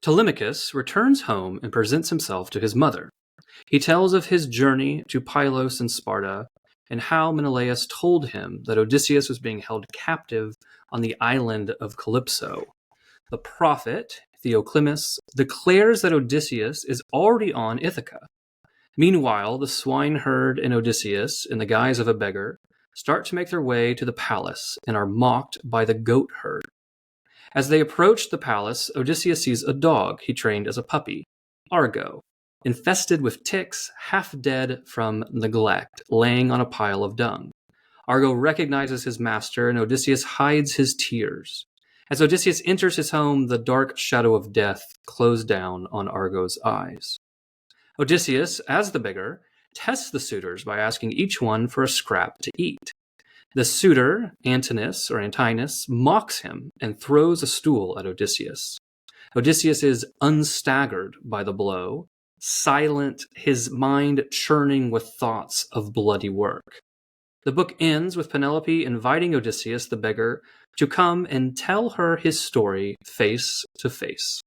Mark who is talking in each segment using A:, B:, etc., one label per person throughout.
A: Telemachus returns home and presents himself to his mother. He tells of his journey to Pylos and Sparta and how Menelaus told him that Odysseus was being held captive on the island of Calypso. The prophet, Theoclymenus, declares that Odysseus is already on Ithaca. Meanwhile, the swineherd and Odysseus, in the guise of a beggar, start to make their way to the palace and are mocked by the goatherd. As they approach the palace, Odysseus sees a dog he trained as a puppy, Argo, infested with ticks, half dead from neglect, laying on a pile of dung. Argo recognizes his master, and Odysseus hides his tears. As Odysseus enters his home, the dark shadow of death closed down on Argo's eyes. Odysseus, as the beggar, tests the suitors by asking each one for a scrap to eat. The suitor, Antinous, mocks him and throws a stool at Odysseus. Odysseus is unstaggered by the blow, silent, his mind churning with thoughts of bloody work. The book ends with Penelope inviting Odysseus, the beggar, to come and tell her his story face to face.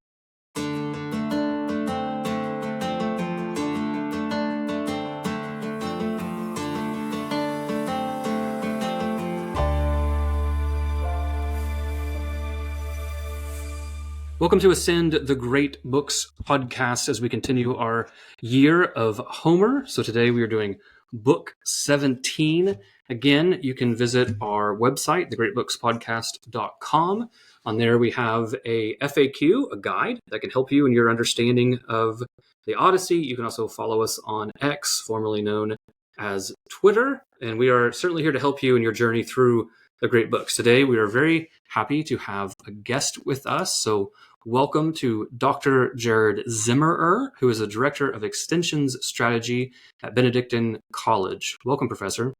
A: Welcome to Ascend the Great Books podcast as we continue our year of Homer. So today we are doing book 17. Again, you can visit our website, thegreatbookspodcast.com. On there we have a FAQ, a guide that can help you in your understanding of the Odyssey. You can also follow us on X, formerly known as Twitter. And we are certainly here to help you in your journey through the great books. Today we are very happy to have a guest with us. So welcome to Dr. Jared Zimmerer, who is a Director of Extensions Strategy at Benedictine College. Welcome, Professor.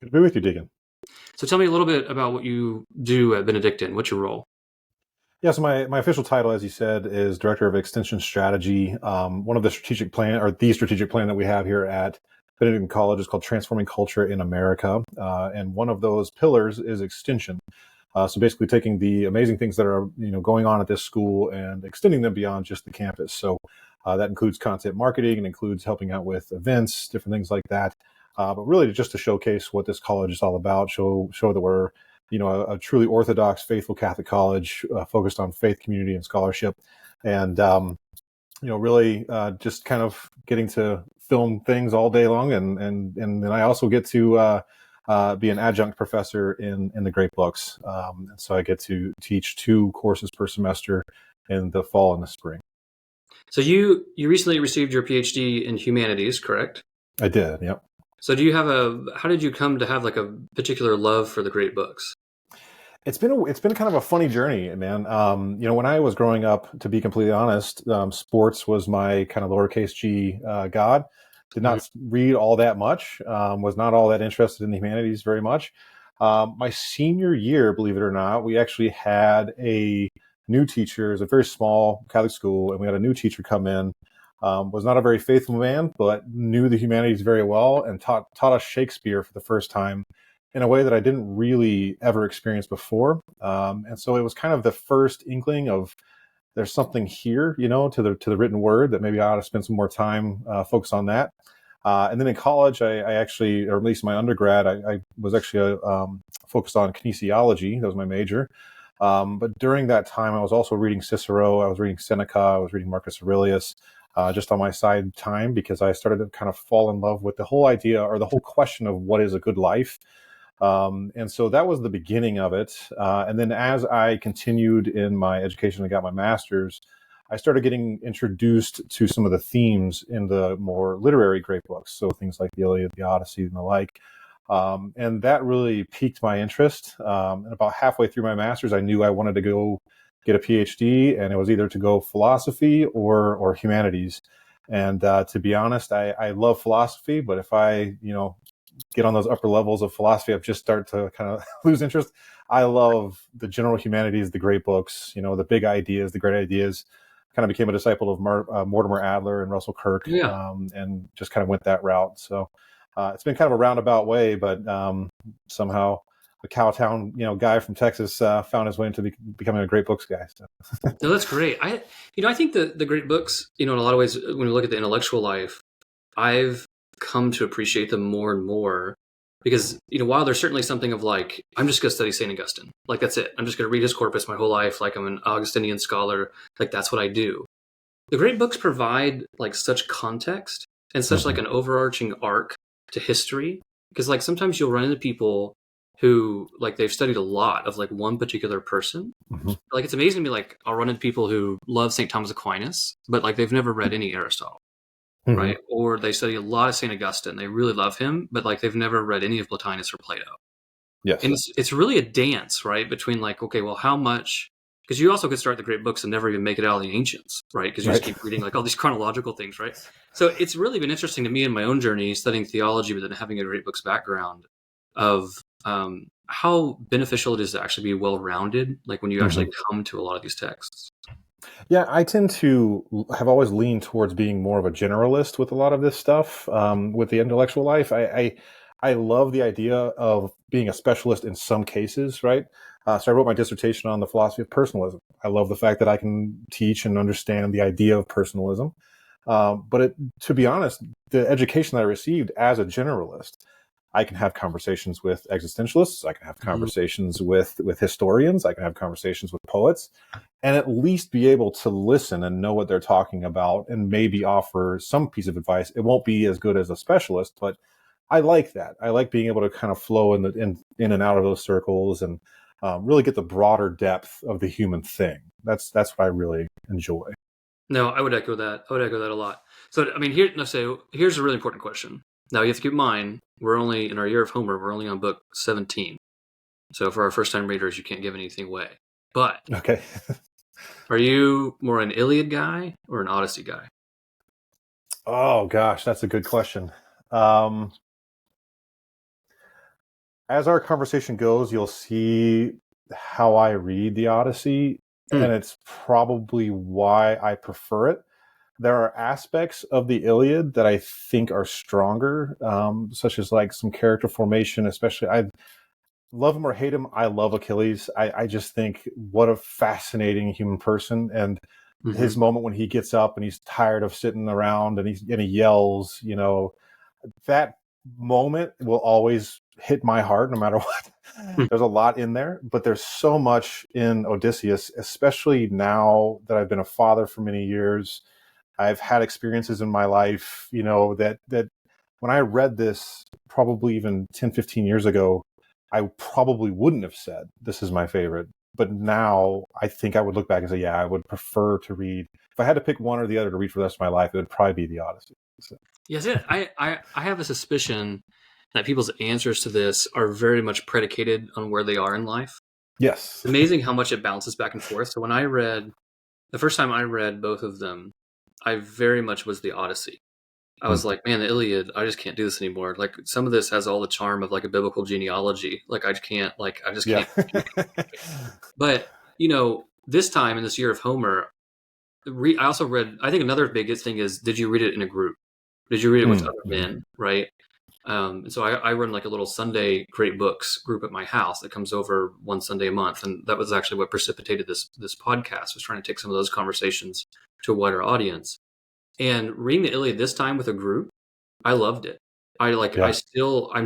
B: Good to be with you, Deacon.
A: So tell me a little bit about what you do at Benedictine. What's your role?
B: Yeah, so my official title, as you said, is Director of Extension Strategy. One of the strategic plan, or the strategic plan that we have here at Benedictine College is called Transforming Culture in America. And one of those pillars is extension. So basically taking the amazing things that are going on at this school and extending them beyond just the campus. So that includes content marketing and includes helping out with events, different things like that. But really just to showcase what this college is all about, show that we're a truly orthodox, faithful Catholic college focused on faith, community, and scholarship. And really just kind of getting to film things all day long, and then I also get to be an adjunct professor in the great books. And so I get to teach 2 courses per semester in the fall and the spring.
A: So you recently received your PhD in Humanities, correct?
B: I did, yep.
A: So how did you come to have like a particular love for the great books?
B: It's been kind of a funny journey, man. When I was growing up, to be completely honest, sports was my kind of lowercase g god. Did not read all that much, was not all that interested in the humanities very much. My senior year, believe it or not, we actually had a new teacher. It was a very small Catholic school, and we had a new teacher come in. Was not a very faithful man, but knew the humanities very well and taught us Shakespeare for the first time in a way that I didn't really ever experience before. And so it was kind of the first inkling of there's something here, to the written word that maybe I ought to spend some more time focused on that. And then in college, I actually, or at least my undergrad, I was actually focused on kinesiology. That was my major. But during that time, I was also reading Cicero. I was reading Seneca. I was reading Marcus Aurelius, just on my side time, because I started to kind of fall in love with the whole idea or the whole question of what is a good life. And so that was the beginning of it. And then as I continued in my education and got my master's, I started getting introduced to some of the themes in the more literary great books. So things like the Iliad, the Odyssey, and the like. And that really piqued my interest. And about halfway through my master's, I knew I wanted to go get a PhD, and it was either to go philosophy or humanities. And to be honest, I love philosophy, but if I, get on those upper levels of philosophy, I've just started to kind of lose interest. I love the general humanities, the great books, the big ideas, the great ideas. Kind of became a disciple of Mortimer Adler and Russell Kirk, and just kind of went that route. So it's been kind of a roundabout way, but somehow a Cowtown, guy from Texas found his way into becoming a great books guy. So.
A: No, that's great. I think the great books, in a lot of ways, when we look at the intellectual life, I've come to appreciate them more and more because, while there's certainly something of like, I'm just going to study St. Augustine. Like, that's it. I'm just going to read his corpus my whole life. Like, I'm an Augustinian scholar. Like, that's what I do. The great books provide like such context and such like an overarching arc to history. Because like sometimes you'll run into people who like they've studied a lot of like one particular person.
B: Mm-hmm.
A: Like it's amazing to me. Like I'll run into people who love St. Thomas Aquinas, but like they've never read any Aristotle.
B: Mm-hmm.
A: Right? Or they study a lot of St. Augustine. They really love him, but like they've never read any of Plotinus or Plato.
B: Yes.
A: And it's really a dance, right? Between like, okay, well, how much, because you also could start the great books and never even make it out of the ancients, right? Because you just keep reading like all these chronological things, right? So it's really been interesting to me in my own journey studying theology, but then having a great books background of how beneficial it is to actually be well-rounded, like when you actually come to a lot of these texts.
B: Yeah, I tend to have always leaned towards being more of a generalist with a lot of this stuff. With the intellectual life, I love the idea of being a specialist in some cases, right? So I wrote my dissertation on the philosophy of personalism. I love the fact that I can teach and understand the idea of personalism. But to be honest, the education that I received as a generalist, I can have conversations with existentialists. I can have conversations with historians. I can have conversations with poets, and at least be able to listen and know what they're talking about and maybe offer some piece of advice. It won't be as good as a specialist, but I like that. I like being able to kind of flow in and out of those circles and really get the broader depth of the human thing. That's what I really enjoy.
A: No, I would echo that. I would echo that a lot. So, I mean, here's a really important question. Now, you have to keep in mind, we're only, in our year of Homer, we're only on book 17. So for our first-time readers, you can't give anything away. But
B: okay,
A: are you more an Iliad guy or an Odyssey guy?
B: Oh, gosh, that's a good question. As our conversation goes, you'll see how I read the Odyssey, and it's probably why I prefer it. There are aspects of the Iliad that I think are stronger, such as like some character formation, especially. I love him or hate him. I love Achilles. I just think what a fascinating human person. And his moment when he gets up and he's tired of sitting around and he yells, that moment will always hit my heart no matter what. There's a lot in there, but there's so much in Odysseus, especially now that I've been a father for many years. I've had experiences in my life, that when I read this probably even 10, 15 years ago, I probably wouldn't have said this is my favorite. But now I think I would look back and say, yeah, I would prefer to read. If I had to pick one or the other to read for the rest of my life, it would probably be the Odyssey. So.
A: Yes, I have a suspicion that people's answers to this are very much predicated on where they are in life.
B: Yes.
A: It's amazing how much it bounces back and forth. So when the first time I read both of them, I very much was the Odyssey. I was like, man, the Iliad, I just can't do this anymore. Like some of this has all the charm of like a biblical genealogy. Like I just can't. But, this time in this year of Homer, I also read, I think another biggest thing is, did you read it in a group? Did you read it with other men? Right. And so I run like a little Sunday great books group at my house that comes over one Sunday a month. And that was actually what precipitated this podcast, was trying to take some of those conversations to a wider audience. And reading the Iliad this time with a group, I loved it. I'm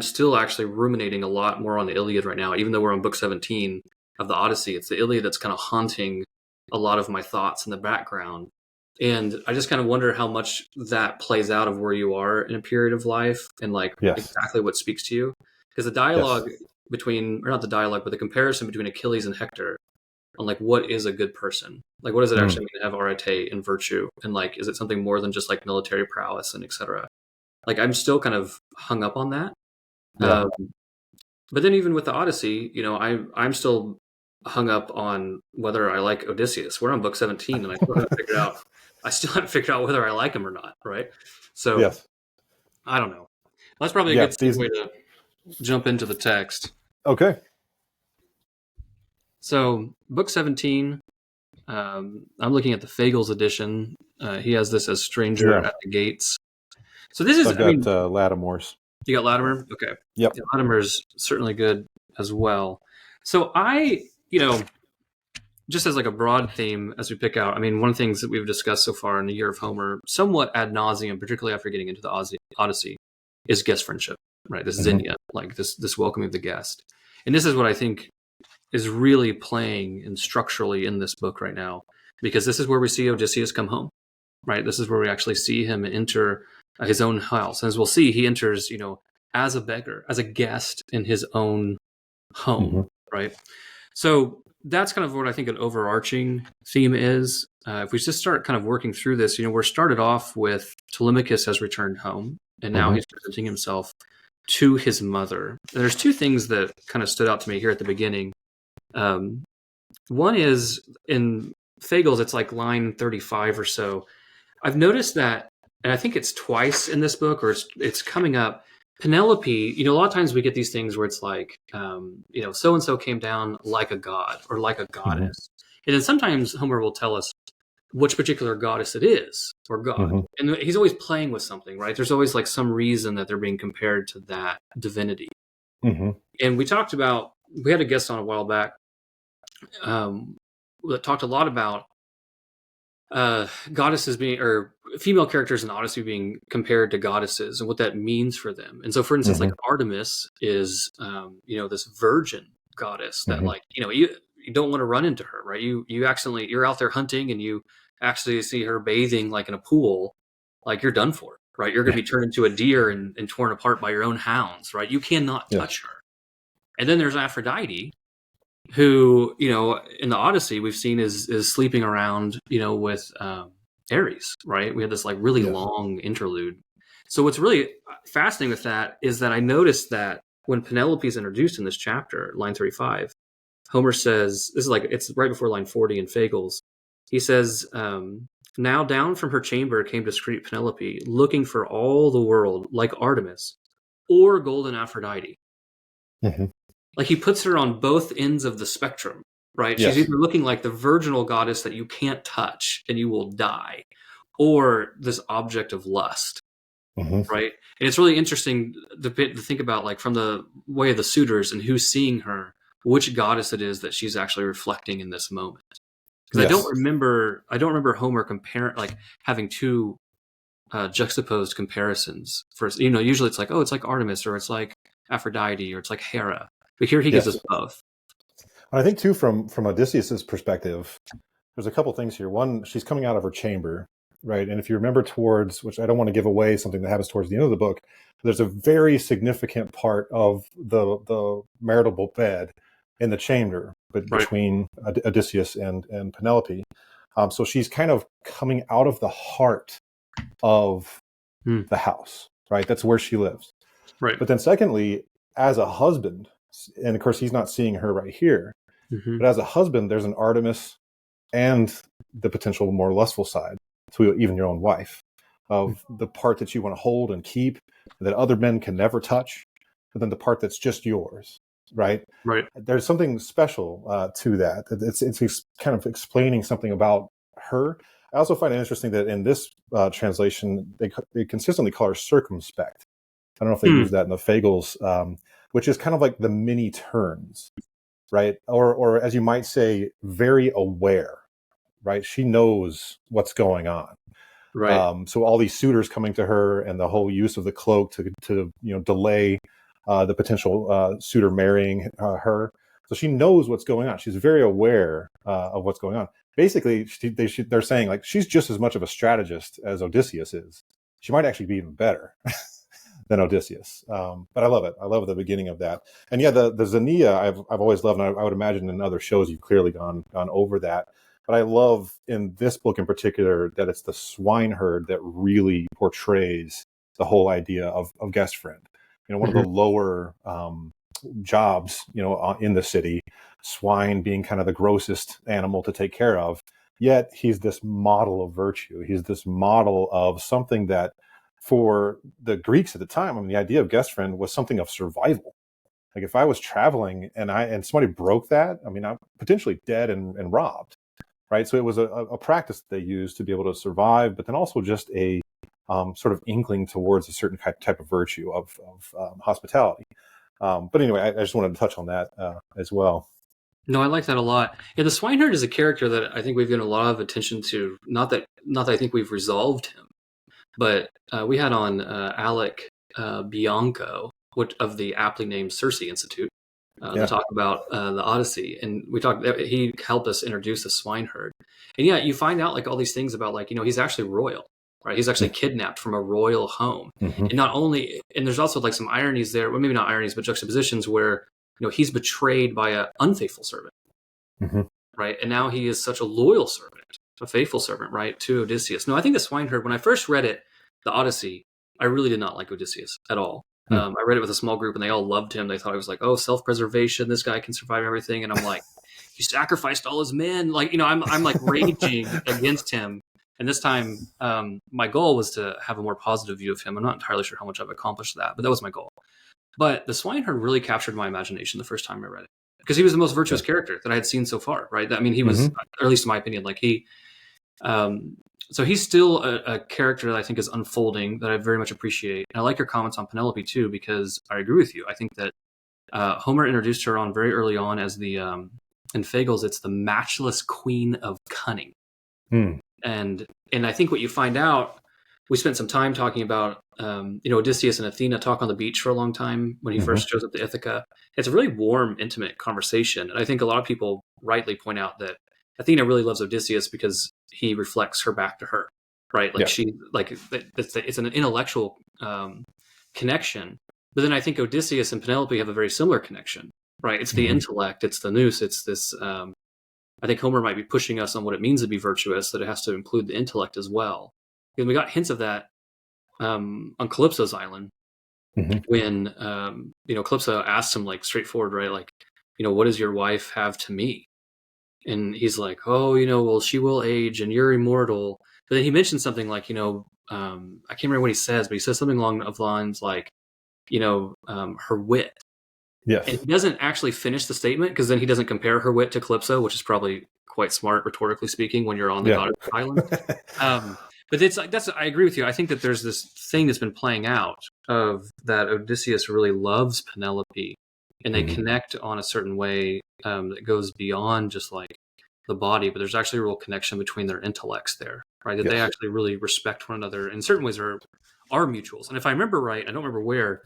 A: still actually ruminating a lot more on the Iliad right now, even though we're on book 17 of the Odyssey. It's the Iliad that's kind of haunting a lot of my thoughts in the background. And I just kind of wonder how much that plays out of where you are in a period of life and exactly what speaks to you. Because the dialogue but the comparison between Achilles and Hector on like what is a good person, like what does it actually mean to have arete and virtue, and like is it something more than just like military prowess and etc. Like I'm still kind of hung up on that. But then even with the Odyssey, I'm still hung up on whether I like Odysseus. We're on book 17 and I still haven't figured out whether I like him or not, right? So I don't know. That's probably a good way to jump into the text.
B: Okay.
A: So, book 17, I'm looking at the Fagles edition. He has this as Stranger at the Gates. So this is,
B: I've got Latimore's.
A: You got Latimer? Okay.
B: Yep.
A: Yeah, Latimer's certainly good. as well. So just as like a broad theme as we pick out, I mean, one of the things that we've discussed so far in the Year of Homer, somewhat ad nauseum, particularly after getting into the Odyssey, is guest friendship, right? This zinnia, like this welcoming of the guest. And this is what I think is really playing and structurally in this book right now, because this is where we see Odysseus come home, right? This is where we actually see him enter his own house. And as we'll see, he enters, as a beggar, as a guest in his own home, right? So that's kind of what I think an overarching theme is. If we just start kind of working through this, we're started off with Telemachus has returned home, and now he's presenting himself to his mother. And there's two things that kind of stood out to me here at the beginning. One is in Fagles, it's like line 35 or so. I've noticed that, and I think it's twice in this book, or it's coming up. Penelope, a lot of times we get these things where it's like, so-and-so came down like a god or like a goddess. And then sometimes Homer will tell us which particular goddess it is or god. And he's always playing with something, right? There's always like some reason that they're being compared to that divinity. And we had a guest on a while back that talked a lot about goddesses being, or female characters in Odyssey being compared to goddesses and what that means for them. And so, for instance, like Artemis is, this virgin goddess that you don't want to run into her, right? You're out there hunting and you actually see her bathing like in a pool, like you're done for, right? You're going to be turned into a deer and torn apart by your own hounds, right? You cannot touch her. And then there's Aphrodite, who, in the Odyssey we've seen is sleeping around, with Ares, right? We had this like really long interlude. So what's really fascinating with that is that I noticed that when Penelope is introduced in this chapter, line 35, Homer says, this is like, it's right before line 40 in Fagles. He says, now down from her chamber came discreet Penelope, looking for all the world like Artemis or golden Aphrodite. Like he puts her on both ends of the spectrum, right? She's either looking like the virginal goddess that you can't touch and you will die, or this object of lust, right? And it's really interesting to think about, like, from the way of the suitors and who's seeing her, which goddess it is that she's actually reflecting in this moment. Because I don't remember Homer having two juxtaposed comparisons. First, usually it's like, oh, it's like Artemis, or it's like Aphrodite, or it's like Hera. But here he gives us both.
B: I think too, from Odysseus's perspective, there's a couple things here. One, she's coming out of her chamber, right? And if you remember which I don't want to give away something that happens towards the end of the book, there's a very significant part of the marital bed in the chamber between Odysseus and Penelope. So she's kind of coming out of the heart of the house, right? That's where she lives.
A: Right.
B: But then secondly, as a husband, and of course he's not seeing her right here, but as a husband, there's an Artemis and the potential more lustful side to even your own wife, of the part that you want to hold and keep that other men can never touch, but then the part that's just yours, right?
A: Right.
B: There's something special to that. It's kind of explaining something about her. I also find it interesting that in this translation, they consistently call her circumspect. I don't know if they use that in the Fagles, which is kind of like the many turns, right? Or as you might say, very aware, right? She knows what's going on.
A: Right.
B: So all these suitors coming to her and the whole use of the cloak to delay the potential suitor marrying her. So she knows what's going on. She's very aware of what's going on. Basically, they're saying, like, she's just as much of a strategist as Odysseus is. She might actually be even better than Odysseus. But I love it. I love the beginning of that. And yeah, the Xenia I've always loved, and I would imagine in other shows you've clearly gone over that. But I love in this book in particular that it's the swineherd that really portrays the whole idea of guest friend. One of the lower jobs, in the city, swine being kind of the grossest animal to take care of. Yet he's this model of virtue. He's this model of something that, for the Greeks at the time, I mean, the idea of guest friend was something of survival. Like, if I was traveling and somebody broke that, I mean, I'm potentially dead and robbed, right? So it was a practice that they used to be able to survive, but then also just a sort of inkling towards a certain type of virtue of hospitality. But anyway, I just wanted to touch on that as well.
A: No, I like that a lot. Yeah, the swineherd is a character that I think we've given a lot of attention to. Not that I think we've resolved him, but we had on Alec Bianco of the aptly named Circe Institute to talk about the Odyssey, and we talked. He helped us introduce the swineherd, and yeah, you find out like all these things about like he's actually royal, right? He's actually kidnapped from a royal home, and not only, and there's also like some ironies there, well maybe not ironies, but juxtapositions where he's betrayed by an unfaithful servant, right? And now he is such a loyal servant, a faithful servant, right, to Odysseus. No, I think the swineherd. When I first read it, the Odyssey, I really did not like Odysseus at all. I read it with a small group, and they all loved him. They thought it was like, oh, self-preservation. This guy can survive everything, and I'm like, he sacrificed all his men. Like, I'm like raging against him. And this time, my goal was to have a more positive view of him. I'm not entirely sure how much I've accomplished that, but that was my goal. But the swineherd really captured my imagination the first time I read it, because he was the most virtuous character that I had seen so far, right? I mean, he was, or at least in my opinion, like so he's still a character that I think is unfolding that I very much appreciate. And I like your comments on Penelope too, because I agree with you. I think that Homer introduced her on very early on as the, in Fagles, it's the matchless queen of cunning. And I think what you find out, we spent some time talking about, Odysseus and Athena talk on the beach for a long time when he first shows up to Ithaca. It's a really warm, intimate conversation. And I think a lot of people rightly point out that Athena really loves Odysseus because he reflects her back to her, right? Like it's an intellectual connection. But then I think Odysseus and Penelope have a very similar connection, right? It's the intellect, it's the nous, it's this. I think Homer might be pushing us on what it means to be virtuous, that it has to include the intellect as well. Because we got hints of that on Calypso's island when Calypso asks him like straightforward, right? Like, what does your wife have to me? And he's like, oh, well, she will age and you're immortal. But then he mentions something like, I can't remember what he says, but he says something along the lines like, her wit.
B: Yes. And
A: he doesn't actually finish the statement, because then he doesn't compare her wit to Calypso, which is probably quite smart, rhetorically speaking, when you're on the goddess island. But it's like, I agree with you. I think that there's this thing that's been playing out of that Odysseus really loves Penelope, and they connect on a certain way that goes beyond just like the body, but there's actually a real connection between their intellects there, right? That they actually really respect one another in certain ways are mutuals. And if I remember right, I don't remember where,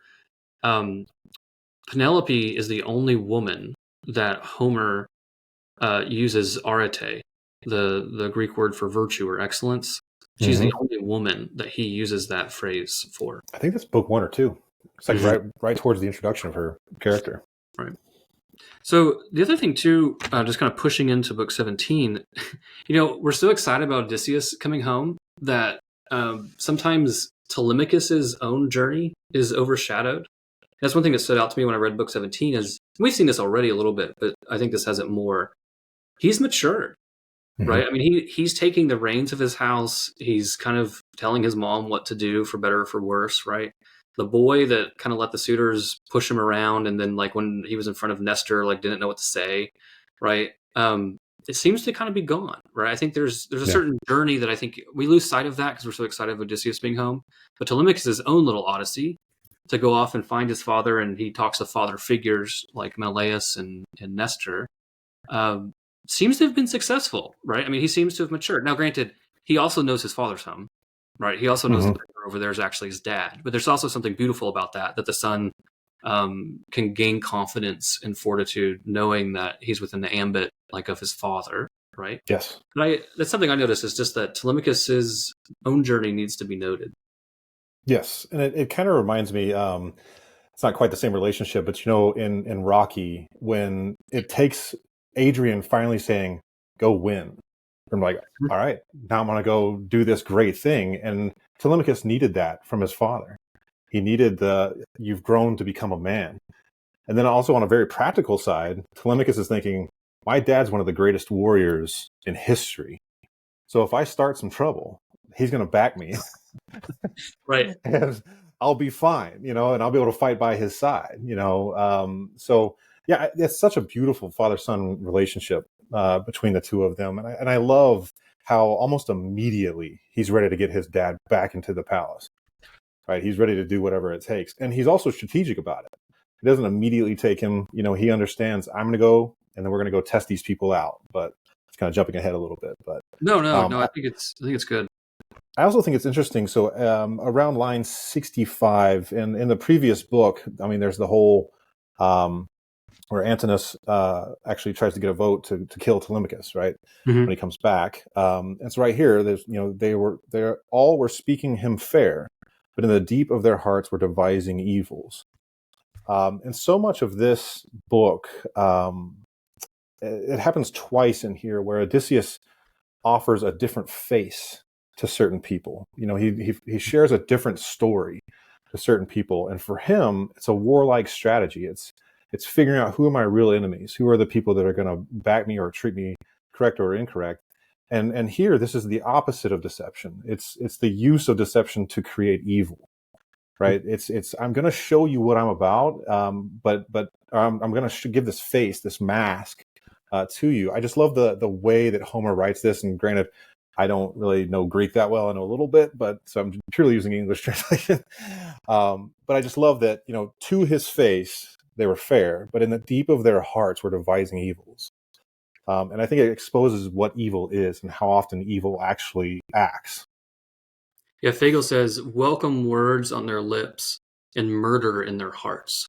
A: Penelope is the only woman that Homer uses arete, the Greek word for virtue or excellence. She's the only woman that he uses that phrase for.
B: I think that's book 1 or 2. It's like right towards the introduction of her character.
A: Right. So the other thing too, just kind of pushing into book 17, we're so excited about Odysseus coming home that sometimes Telemachus's own journey is overshadowed. That's one thing that stood out to me when I read book 17 is, we've seen this already a little bit, but I think this has it more. He's matured, right? I mean, he's taking the reins of his house. He's kind of telling his mom what to do, for better or for worse, right? The boy that kind of let the suitors push him around, and then like when he was in front of Nestor, like didn't know what to say, right? It seems to kind of be gone, right? I think there's a certain journey that I think we lose sight of that because we're so excited of Odysseus being home. But Telemachus' his own little Odyssey to go off and find his father, and he talks to father figures like Menelaus and Nestor, seems to have been successful, right? I mean, he seems to have matured. Now, granted, he also knows his father's home, right? He also knows the beggar over there is actually his dad. But there's also something beautiful about that the son can gain confidence and fortitude knowing that he's within the ambit like of his father, right?
B: Yes.
A: And that's something I noticed, is just that Telemachus' own journey needs to be noted.
B: Yes, and it kind of reminds me, it's not quite the same relationship, but in Rocky, when it takes Adrian finally saying, go win, I'm like, all right, now I'm going to go do this great thing. And Telemachus needed that from his father. He needed you've grown to become a man. And then also on a very practical side, Telemachus is thinking, my dad's one of the greatest warriors in history. So if I start some trouble, he's going to back me.
A: Right.
B: And I'll be fine, and I'll be able to fight by his side, So yeah, it's such a beautiful father-son relationship between the two of them. And I love how almost immediately he's ready to get his dad back into the palace, right? He's ready to do whatever it takes. And he's also strategic about it. It doesn't immediately take him. He understands I'm going to go, and then we're going to go test these people out. But it's kind of jumping ahead a little bit. But
A: no. I think it's good.
B: I also think it's interesting. So around line 65, and in the previous book, I mean, there's the whole where Antinous actually tries to get a vote to kill Telemachus, right?
A: Mm-hmm.
B: When he comes back. And so right here, there's they all were speaking him fair, but in the deep of their hearts were devising evils. And so much of this book, it happens twice in here, where Odysseus offers a different face to certain people. He shares a different story to certain people, and for him, it's a warlike strategy. It's figuring out, who are my real enemies, who are the people that are going to back me or treat me correct or incorrect. And here, this is the opposite of deception. It's the use of deception to create evil, right? It's I'm going to show you what I'm about, but I'm going to give this face, this mask, to you. I just love the way that Homer writes this. And granted, I don't really know Greek that well. I know a little bit, so I'm purely using English translation. But I just love that, to his face, they were fair, but in the deep of their hearts were devising evils. And I think it exposes what evil is and how often evil actually acts.
A: Yeah, Fagel says, welcome words on their lips and murder in their hearts.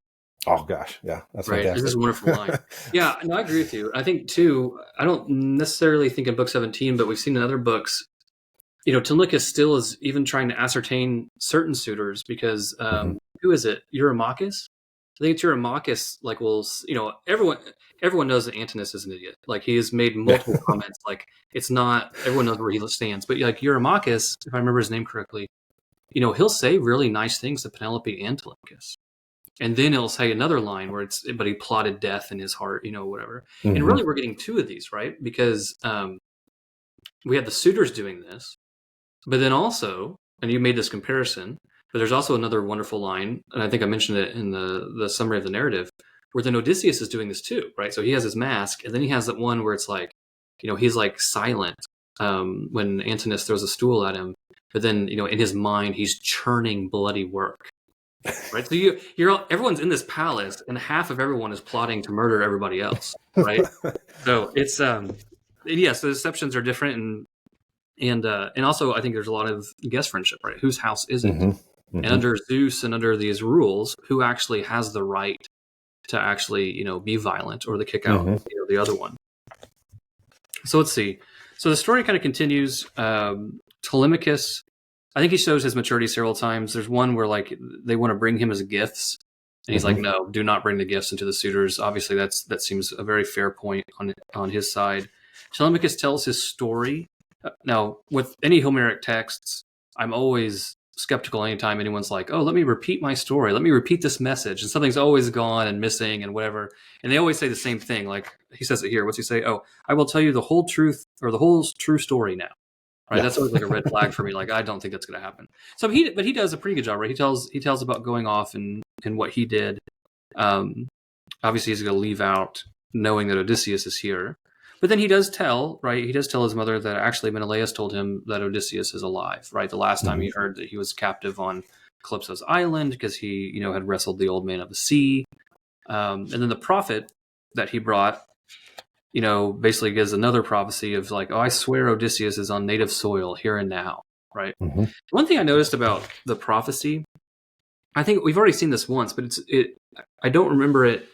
B: Oh, gosh. Yeah, that's
A: right.
B: fantastic.
A: This is a wonderful line. Yeah, no, I agree with you. I think, too, I don't necessarily think in Book 17, but we've seen in other books, Telemachus still is even trying to ascertain certain suitors because, who is it? Eurymachus? I think it's Eurymachus, everyone knows that Antinous is an idiot. Like, he has made multiple comments. Like, it's not, everyone knows where he stands. But like Eurymachus, if I remember his name correctly, he'll say really nice things to Penelope and Telemachus. And then he'll say another line where but he plotted death in his heart, whatever. Mm-hmm. And really, we're getting two of these, right? Because we have the suitors doing this, but then also, and you made this comparison, but there's also another wonderful line, and I think I mentioned it in the summary of the narrative, where then Odysseus is doing this too, right? So he has his mask, and then he has that one where it's like, he's like silent when Antinous throws a stool at him, but then, in his mind, he's churning bloody work, right? So everyone's in this palace, and half of everyone is plotting to murder everybody else, right? So it's, so the deceptions are different, and also I think there's a lot of guest friendship, right? Whose house is it? Mm-hmm. Mm-hmm. And under Zeus and under these rules, who actually has the right to actually, be violent or to kick out the other one? So let's see. So the story kind of continues. Telemachus, I think he shows his maturity several times. There's one where they want to bring him as gifts, and he's like, "No, do not bring the gifts into the suitors." Obviously, that seems a very fair point on his side. Telemachus tells his story. Now, with any Homeric texts, I'm always skeptical anytime anyone's like, "Oh, let me repeat my story. Let me repeat this message," and something's always gone and missing and whatever. And they always say the same thing. Like he says it here. What's he say? "Oh, I will tell you the whole truth or the whole true story now." Right? Yeah. That's always like a red flag for me. Like, I don't think that's going to happen. So he does a pretty good job, right? He tells about going off and what he did. Obviously, he's going to leave out knowing that Odysseus is here. But then he does tell, right? He does tell his mother that actually Menelaus told him that Odysseus is alive, right? The last time he heard that he was captive on Calypso's island because he, had wrestled the old man of the sea. And then the prophet that he brought, basically gives another prophecy of like, "Oh, I swear Odysseus is on native soil here and now," right? Mm-hmm. One thing I noticed about the prophecy, I think we've already seen this once, but I don't remember it.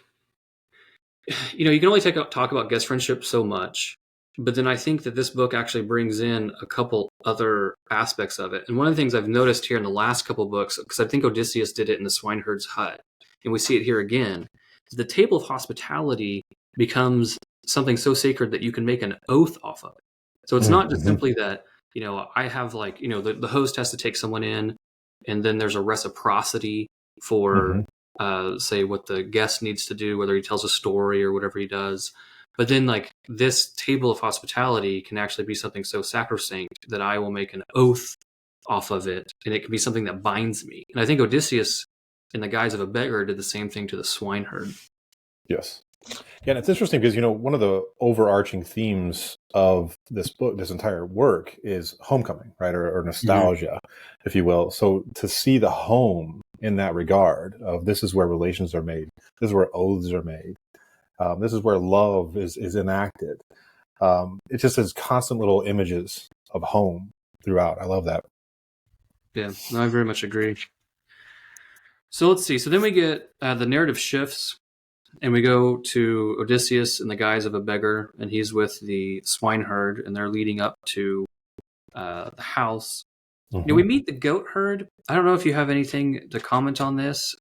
A: You can only talk about guest friendship so much, but then I think that this book actually brings in a couple other aspects of it. And one of the things I've noticed here in the last couple books, because I think Odysseus did it in the swineherd's hut, and we see it here again, is the table of hospitality becomes something so sacred that you can make an oath off of it. So it's not just simply that, I have the host has to take someone in, and then there's a reciprocity for say what the guest needs to do, whether he tells a story or whatever he does. But then this table of hospitality can actually be something so sacrosanct that I will make an oath off of it, and it can be something that binds me. And I think Odysseus, in the guise of a beggar, did the same thing to the swineherd.
B: Yes. Yeah, and it's interesting because, one of the overarching themes of this book, this entire work, is homecoming, right? Or nostalgia, if you will. So to see the home in that regard of this is where relations are made. This is where oaths are made. This is where love is enacted. It just has constant little images of home throughout. I love that.
A: Yeah, no, I very much agree. So let's see. So then we get the narrative shifts, and we go to Odysseus in the guise of a beggar, and he's with the swineherd, and they're leading up to the house.
B: Mm-hmm.
A: We meet the goatherd. I don't know if you have anything to comment on this.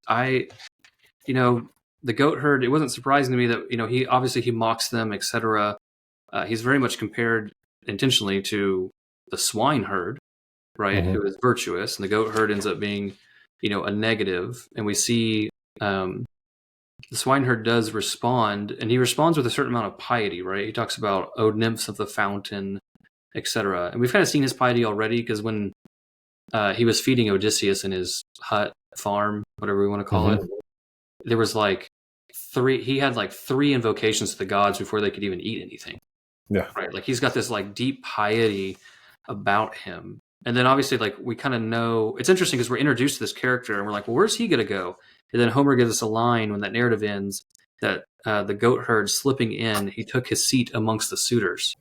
A: The goatherd, it wasn't surprising to me that, he mocks them, etc. He's very much compared intentionally to the swineherd, right, who is virtuous, and the goatherd ends up being, a negative. And we see the swineherd does respond, and he responds with a certain amount of piety, right? He talks about, "O nymphs of the fountain," etc. And we've kind of seen his piety already, because when he was feeding Odysseus in his hut, farm, whatever we want to call it, there was he had three invocations to the gods before they could even eat anything.
B: Yeah.
A: Right. He's got this deep piety about him. And then obviously we kind of know, it's interesting because we're introduced to this character and we're like, well, where's he going to go? And then Homer gives us a line when that narrative ends that the goatherd slipping in, he took his seat amongst the suitors.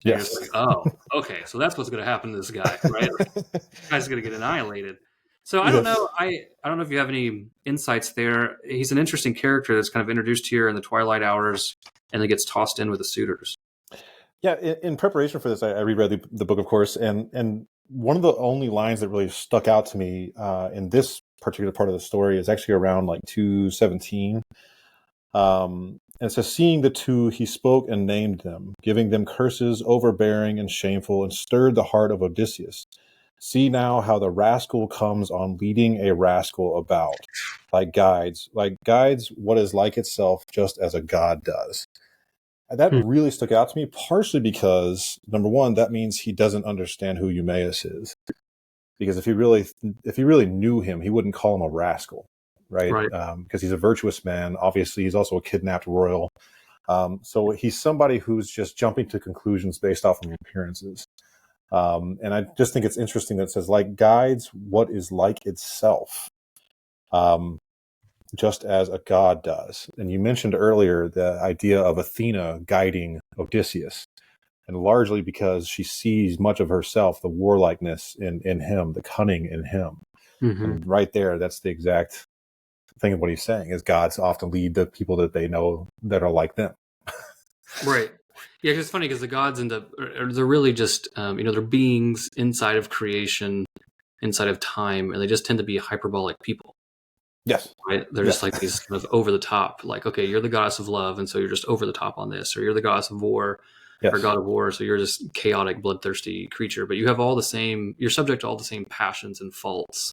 B: Yes.
A: Oh, okay. So that's what's going to happen to this guy, right? This guy's going to get annihilated. So I don't know. I don't know if you have any insights there. He's an interesting character that's kind of introduced here in the twilight hours and then gets tossed in with the suitors.
B: Yeah, in preparation for this, I reread the book, of course, and one of the only lines that really stuck out to me in this particular part of the story is actually around 2:17. And it says, "Seeing the two, he spoke and named them, giving them curses overbearing and shameful, and stirred the heart of Odysseus. See now how the rascal comes on leading a rascal about, like guides what is like itself, just as a god does." And that really stuck out to me, partially because, number one, that means he doesn't understand who Eumaeus is. Because if he really knew him, he wouldn't call him a rascal, right? Because he's a virtuous man. Obviously, he's also a kidnapped royal. So he's somebody who's just jumping to conclusions based off of appearances. And I just think it's interesting that it says, like guides what is like itself, just as a god does. And you mentioned earlier the idea of Athena guiding Odysseus, and largely because she sees much of herself, the warlikeness in him, the cunning in him. And right there, that's the exact thing of what he's saying, is gods often lead the people that they know that are like them.
A: Right. Yeah, it's funny because the gods they're really just, they're beings inside of creation, inside of time, and they just tend to be hyperbolic people.
B: Yes.
A: Right? They're just like these kind of over the top, okay, you're the goddess of love, and so you're just over the top on this, or you're the goddess of war, or god of war, so you're just chaotic, bloodthirsty creature, but you have all the same, you're subject to all the same passions and faults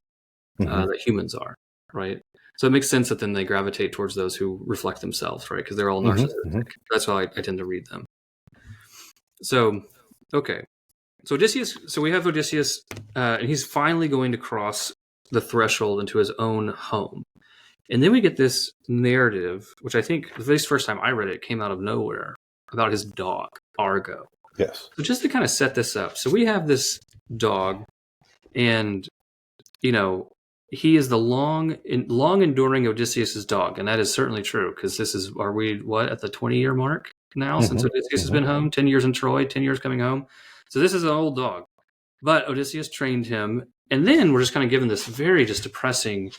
A: that humans are, right? So it makes sense that then they gravitate towards those who reflect themselves, right? Because they're all narcissistic. That's how I tend to read them. So, okay. So Odysseus, we have Odysseus, and he's finally going to cross the threshold into his own home. And then we get this narrative, which I think the very first time I read it came out of nowhere, about his dog, Argo.
B: Yes.
A: So just to kind of set this up. So we have this dog, and, he is the long enduring Odysseus's dog. And that is certainly true, because are we at the 20-year mark now since Odysseus has been home? 10 years in Troy, 10 years coming home. So this is an old dog. But Odysseus trained him. And then we're just kind of given this very just depressing,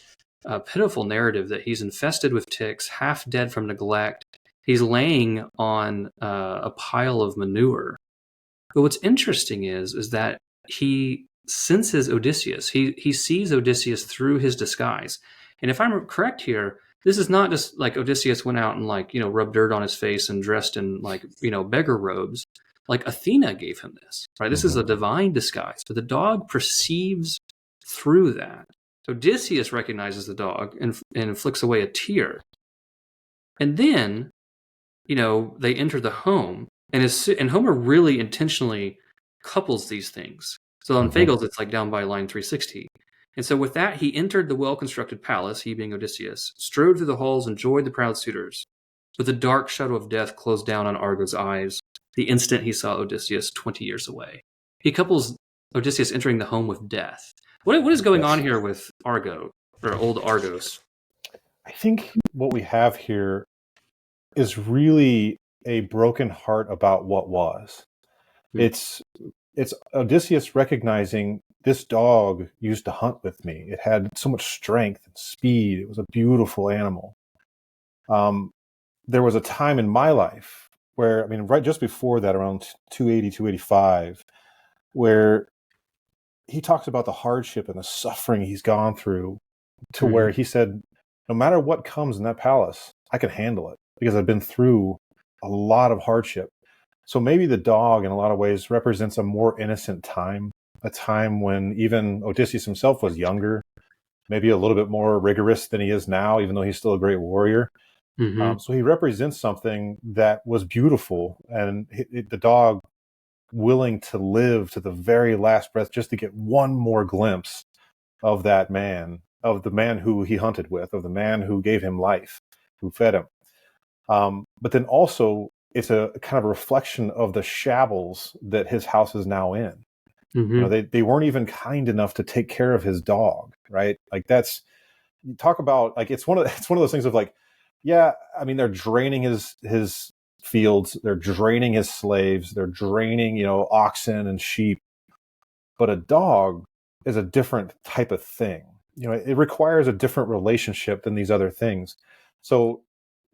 A: pitiful narrative that he's infested with ticks, half dead from neglect. He's laying on a pile of manure. But what's interesting is that he senses Odysseus. He sees Odysseus through his disguise. And if I'm correct here, this is not just like Odysseus went out and rubbed dirt on his face and dressed in beggar robes. Like Athena gave him this, right? This is a divine disguise. But the dog perceives through that. Odysseus recognizes the dog and flicks away a tear. And then, they enter the home, and Homer really intentionally couples these things. So on Fagles, it's down by line 360. And so with that, he entered the well-constructed palace, he being Odysseus, strode through the halls, enjoyed the proud suitors. But the dark shadow of death closed down on Argo's eyes the instant he saw Odysseus 20 years away. He couples Odysseus entering the home with death. What is going on here with Argo? or old Argos?
B: I think what we have here is really a broken heart about what was.
A: Hmm.
B: It's Odysseus recognizing this dog used to hunt with me. It had so much strength and speed. It was a beautiful animal. There was a time in my life where, I mean, right just before that, around 280, 285, where he talks about the hardship and the suffering he's gone through, to
A: Hmm.
B: where he said, no matter what comes in that palace, I can handle it because I've been through a lot of hardship. So maybe the dog in a lot of ways represents a more innocent time, a time when even Odysseus himself was younger, maybe a little bit more rigorous than he is now, even though he's still a great warrior.
A: Hmm.
B: So he represents something that was beautiful, and the dog willing to live to the very last breath just to get one more glimpse of that man, of the man who he hunted with, of the man who gave him life, who fed him. But then also, it's a kind of a reflection of the shambles that his house is now in. You know,
A: Hmm.
B: they weren't even kind enough to take care of his dog, right? Like that's, you talk about, like, it's one of those things of like, yeah, I mean, they're draining his fields, they're draining his slaves, they're draining, oxen and sheep. But a dog is a different type of thing. It requires a different relationship than these other things. So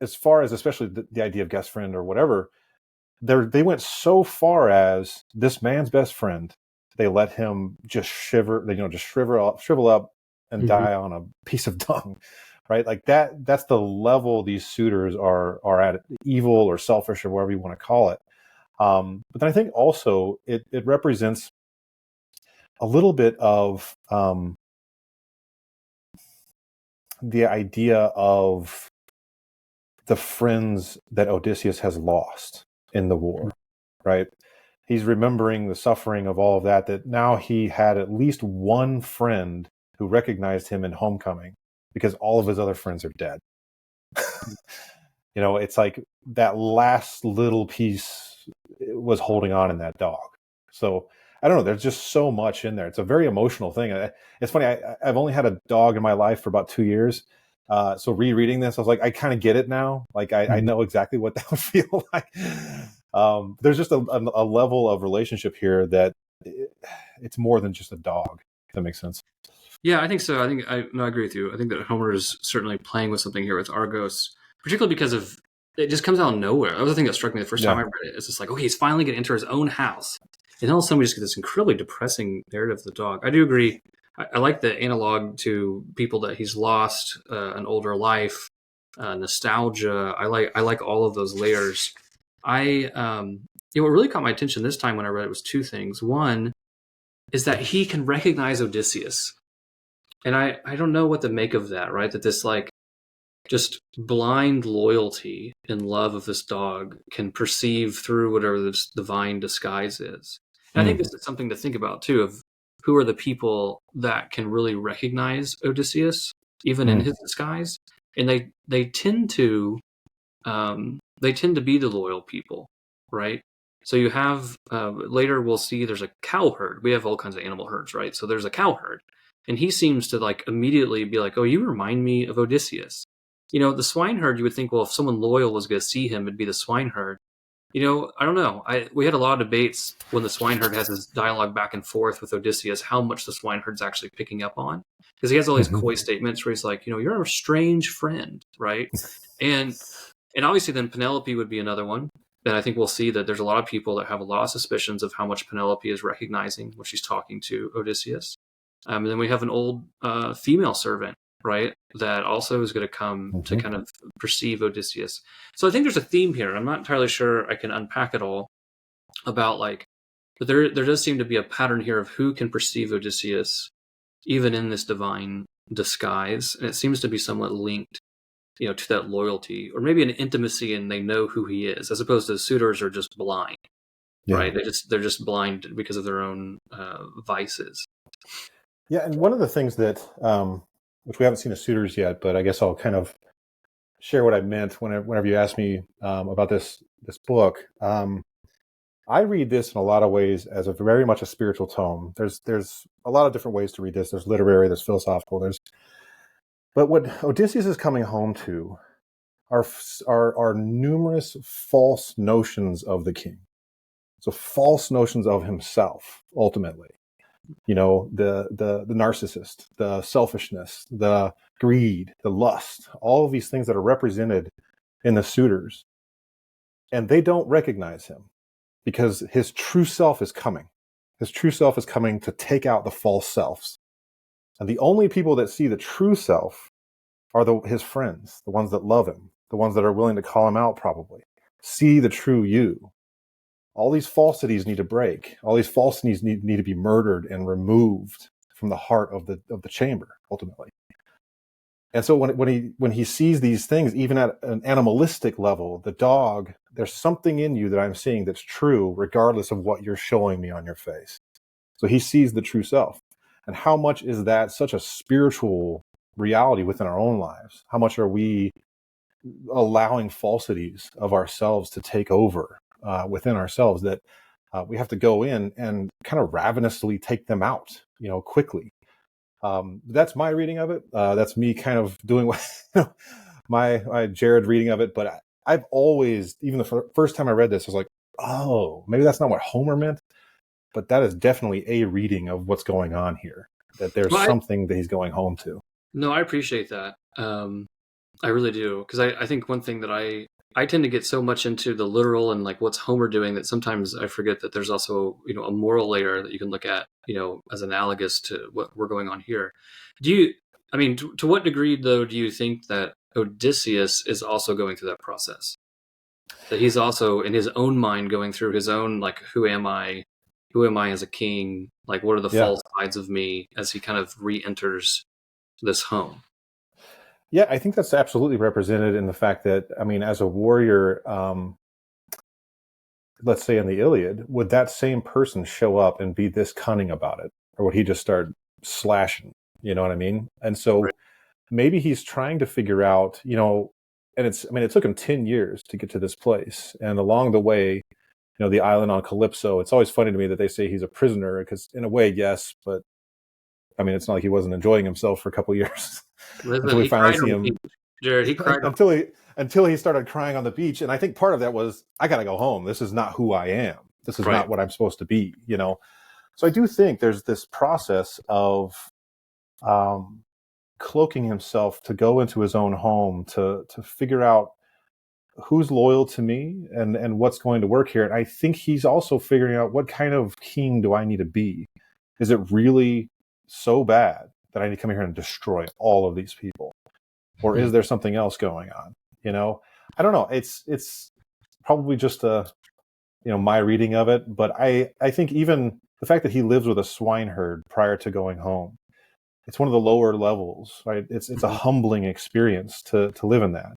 B: as far as especially the idea of guest friend or whatever, they went so far as this man's best friend. They let him just just shrivel up and
A: Hmm.
B: die on a piece of dung, right? Like that. That's the level these suitors are at, evil or selfish or whatever you want to call it. But then I think also it represents a little bit of the idea of the friends that Odysseus has lost in the war, right? He's remembering the suffering of all of that now he had at least one friend who recognized him in homecoming because all of his other friends are dead. It's like that last little piece was holding on in that dog. So I don't know. There's just so much in there. It's a very emotional thing. It's funny. I've only had a dog in my life for about 2 years. So rereading this, I was like, I kind of get it now. Like I know exactly what that would feel like. There's just a level of relationship here that it's more than just a dog. If that makes sense.
A: Yeah, I think so. I agree with you. I think that Homer is certainly playing with something here with Argos, particularly because of it just comes out of nowhere. That was the thing that struck me the first time I
B: Yeah.
A: read it. It's just like, okay, he's finally going to enter his own house, and then all of a sudden we just get this incredibly depressing narrative of the dog. I do agree. I like the analog to people that he's lost, an older life, nostalgia. I like all of those layers. What really caught my attention this time when I read it was two things. One is that he can recognize Odysseus, and I don't know what to make of that, right? That this like just blind loyalty and love of this dog can perceive through whatever this divine disguise is. And I think
B: Mm.
A: this is something to think about too, of who are the people that can really recognize Odysseus even in
B: Mm.
A: his disguise. And they tend to be the loyal people, right? So you have later we'll see there's a cow herd. We have all kinds of animal herds, right? So there's a cow herd, and he seems to like immediately be like, "Oh, you remind me of Odysseus." The swineherd. You would think, well, if someone loyal was going to see him, it'd be the swineherd. I don't know. We had a lot of debates when the swineherd has his dialogue back and forth with Odysseus, how much the swineherd's actually picking up on, because he has all these
B: Mm-hmm.
A: coy statements where he's like, you're a strange friend, right? And and obviously, then Penelope would be another one. And I think we'll see that there's a lot of people that have a lot of suspicions of how much Penelope is recognizing when she's talking to Odysseus. And then we have an old female servant, right, that also is going to come to
B: Mm-hmm.
A: kind of perceive Odysseus. So I think there's a theme here. I'm not entirely sure I can unpack it all about like, but there does seem to be a pattern here of who can perceive Odysseus even in this divine disguise, and it seems to be somewhat linked to that loyalty or maybe an intimacy and they know who he is, as opposed to suitors are just blind,
B: Yeah.
A: right? They're just blind because of their own vices.
B: Yeah, and one of the things that, which we haven't seen as suitors yet, but I guess I'll kind of share what I meant whenever you asked me about this book. I read this in a lot of ways as a very much a spiritual tome. There's a lot of different ways to read this. There's literary, there's philosophical, there's But what Odysseus is coming home to are numerous false notions of the king. So false notions of himself, ultimately. The narcissist, the selfishness, the greed, the lust, all of these things that are represented in the suitors. And they don't recognize him because his true self is coming. His true self is coming to take out the false selves. And the only people that see the true self are his friends, the ones that love him, the ones that are willing to call him out, probably. See the true you. All these falsities need to break. All these falsities need to be murdered and removed from the heart of the chamber, ultimately. And so when he sees these things, even at an animalistic level, the dog, there's something in you that I'm seeing that's true, regardless of what you're showing me on your face. So he sees the true self. And how much is that such a spiritual reality within our own lives? How much are we allowing falsities of ourselves to take over within ourselves that we have to go in and kind of ravenously take them out, quickly? That's my reading of it. That's me kind of doing what my Jared reading of it. But I've always, even the first time I read this, I was like, oh, maybe that's not what Homer meant. But that is definitely a reading of what's going on here, that there's something that he's going home to.
A: No, I appreciate that. I really do. Because I think one thing that I tend to get so much into the literal and like what's Homer doing that sometimes I forget that there's also, a moral layer that you can look at, as analogous to what we're going on here. To what degree though, do you think that Odysseus is also going through that process? That he's also in his own mind going through his own, like, who am I? Who am I as a king? Like, what are the false sides of me as he kind of re-enters this home?
B: Yeah, I think that's absolutely represented in the fact that, as a warrior, let's say in the Iliad, would that same person show up and be this cunning about it? Or would he just start slashing? You know what I mean? And so maybe he's trying to figure out, and it took him 10 years to get to this place. And along the way, the island on Calypso, it's always funny to me that they say he's a prisoner, because in a way, yes, but it's not like he wasn't enjoying himself for a couple of years. Until we finally see him.
A: Jared, he cried
B: until he started crying on the beach. And I think part of that was, I got to go home. This is not who I am. This is not what I'm supposed to be, So I do think there's this process of cloaking himself to go into his own home, to figure out who's loyal to me and what's going to work here. And I think he's also figuring out, what kind of king do I need to be? Is it really so bad that I need to come here and destroy all of these people? Or is there something else going on? I don't know. It's probably just my reading of it. But I think even the fact that he lives with a swineherd prior to going home, it's one of the lower levels, right? It's a humbling experience to live in that.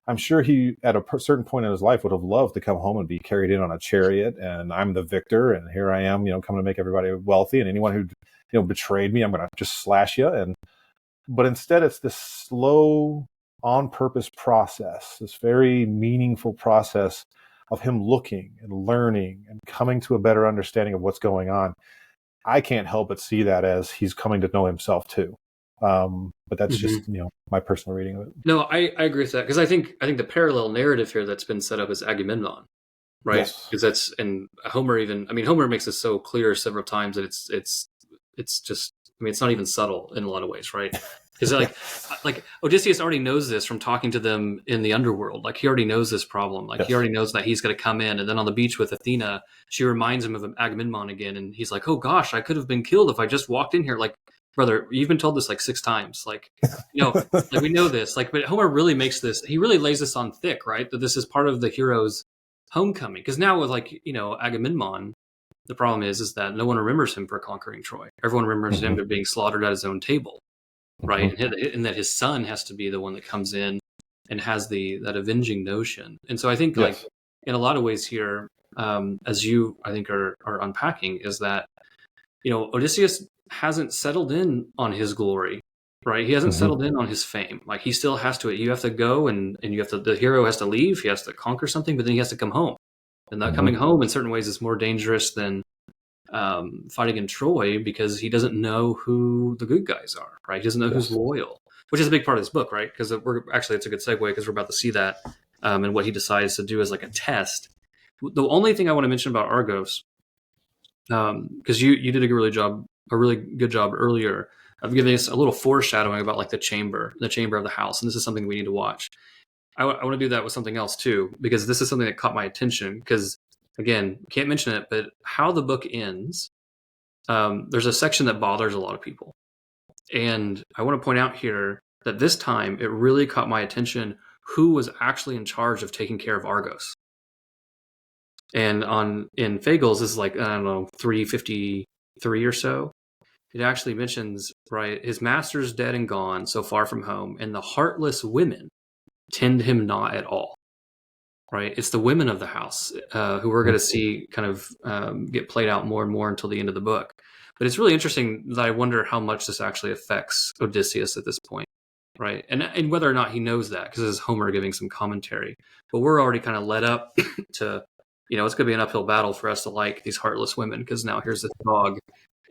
B: I'm sure he, at a certain point in his life, would have loved to come home and be carried in on a chariot, and I'm the victor, and here I am, coming to make everybody wealthy, and anyone who betrayed me, I'm going to just slash you. But instead, it's this slow, on-purpose process, this very meaningful process of him looking and learning and coming to a better understanding of what's going on. I can't help but see that as he's coming to know himself too. But that's just my personal reading of it.
A: No, I agree with that, because I think the parallel narrative here that's been set up is Agamemnon, right? Because that's, and Homer even, Homer makes this so clear several times that it's just, it's not even subtle in a lot of ways, right? Because like Odysseus already knows this from talking to them in the underworld. Like, he already knows this problem. Like, he already knows that he's going to come in, and then on the beach with Athena, she reminds him of Agamemnon again, and he's like, oh gosh, I could have been killed if I just walked in here. Like, brother, you've been told this like 6 times. Like, like, we know this. Like, but Homer really makes this, he really lays this on thick, right? That this is part of the hero's homecoming. Because now with, like, Agamemnon, the problem is that no one remembers him for conquering Troy. Everyone remembers him for being slaughtered at his own table, right? And that his son has to be the one that comes in and has that avenging notion. And so I think, like, in a lot of ways here, as you, I think, are unpacking, is that, Odysseus hasn't settled in on his glory, right? He hasn't settled in on his fame. Like, he still has to, you have to go and you have to, the hero has to leave, he has to conquer something, but then he has to come home. And that coming home in certain ways is more dangerous than fighting in Troy, because he doesn't know who the good guys are, right? He doesn't know who's loyal. which is a big part of this book, right? Because it's a good segue because we're about to see that and what he decides to do as like a test. The only thing I want to mention about Argos, because you did a really good job earlier of giving us a little foreshadowing about like the chamber of the house, and this is something we need to watch. I want to do that with something else too, because this is something that caught my attention. Because again, can't mention it, but how the book ends, there's a section that bothers a lot of people, and I want to point out here that this time it really caught my attention who was actually in charge of taking care of Argos. And in Fagles, this is like, I don't know, 353 or so. It actually mentions, right, his master's dead and gone, so far from home, and the heartless women tend him not at all. Right? It's the women of the house who we're going to see kind of get played out more and more until the end of the book. But it's really interesting that I wonder how much this actually affects Odysseus at this point. Right? And whether or not he knows that, because this is Homer giving some commentary. But we're already kind of led up to, it's going to be an uphill battle for us to like these heartless women, because now here's this dog.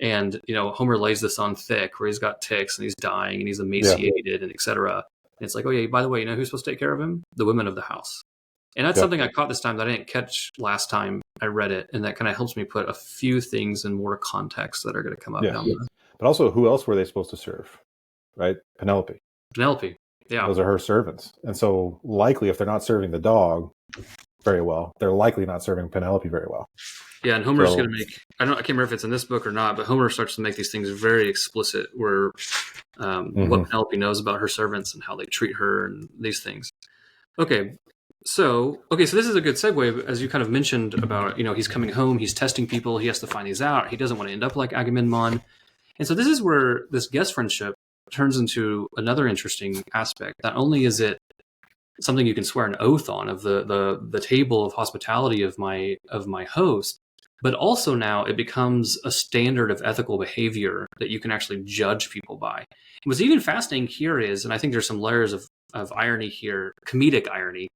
A: And, Homer lays this on thick, where he's got ticks and he's dying and he's emaciated and et cetera. And it's like, oh, yeah, by the way, who's supposed to take care of him? The women of the house. And that's something I caught this time that I didn't catch last time I read it. And that kind of helps me put a few things in more context that are going to come up down there.
B: But also, who else were they supposed to serve? Right? Penelope. Yeah. Those are her servants. And so likely, if they're not serving the dog very well, they're likely not serving Penelope very well.
A: Yeah, and Homer's going to make, I can't remember if it's in this book or not, but Homer starts to make these things very explicit, where what Penelope knows about her servants and how they treat her and these things. Okay, so this is a good segue, as you kind of mentioned about, he's coming home, he's testing people, he has to find these out, he doesn't want to end up like Agamemnon. And so this is where this guest friendship turns into another interesting aspect. Not only is it something you can swear an oath on, of the table of hospitality of my host, but also now it becomes a standard of ethical behavior that you can actually judge people by. And what's even fascinating here is, and I think there's some layers of irony here, comedic irony,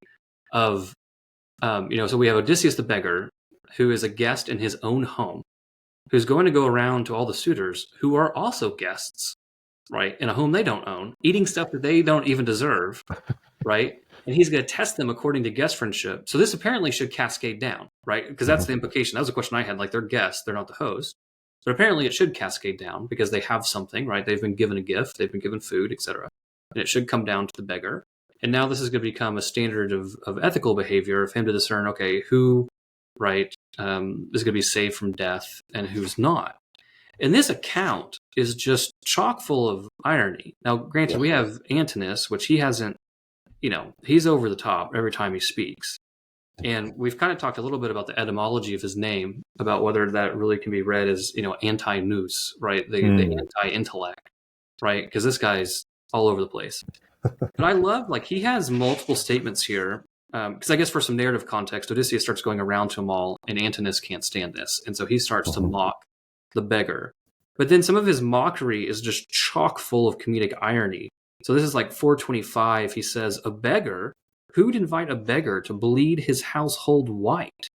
A: of, so we have Odysseus the beggar, who is a guest in his own home, who's going to go around to all the suitors who are also guests, right, in a home they don't own, eating stuff that they don't even deserve, right? And he's going to test them according to guest friendship. So this apparently should cascade down, right? Because that's the implication. That was a question I had. Like, they're guests, they're not the host. But apparently it should cascade down because they have something, right? They've been given a gift, they've been given food, etc. And it should come down to the beggar. And now this is going to become a standard of ethical behavior of him to discern, okay, who, right, is going to be saved from death and who's not. And this account is just chock full of irony. Now, granted, we have Antinous, which he hasn't, he's over the top every time he speaks. And we've kind of talked a little bit about the etymology of his name, about whether that really can be read as, anti-nous, right? The anti-intellect, right? Because this guy's all over the place. But I love, he has multiple statements here. Because I guess for some narrative context, Odysseus starts going around to them all, and Antinous can't stand this. And so he starts to mock the beggar. But then some of his mockery is just chock full of comedic irony. So this is like 425. He says, a beggar? Who'd invite a beggar to bleed his household white?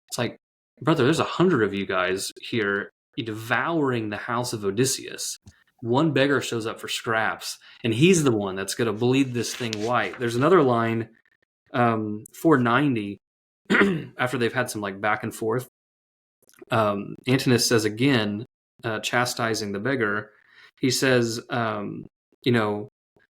A: It's like, brother, there's 100 of you guys here devouring the house of Odysseus. One beggar shows up for scraps, and he's the one that's going to bleed this thing white. There's another line, 490, after they've had some back and forth. Antinous says again, chastising the beggar, he says,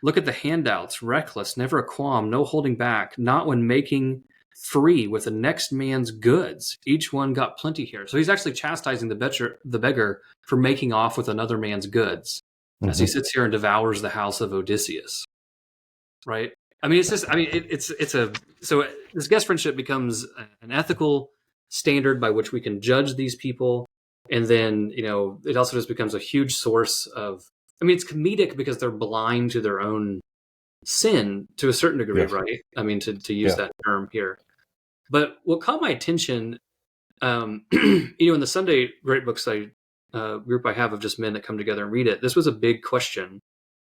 A: look at the handouts, reckless, never a qualm, no holding back, not when making free with the next man's goods. Each one got plenty here. So he's actually chastising the beggar for making off with another man's goods as he sits here and devours the house of Odysseus. Right? I mean, so this guest friendship becomes an ethical standard by which we can judge these people. And then, it also just becomes a huge source of, it's comedic because they're blind to their own sin to a certain degree, right? I mean, to use that term here. But what caught my attention, in the Sunday Great Books group I have of just men that come together and read it, this was a big question.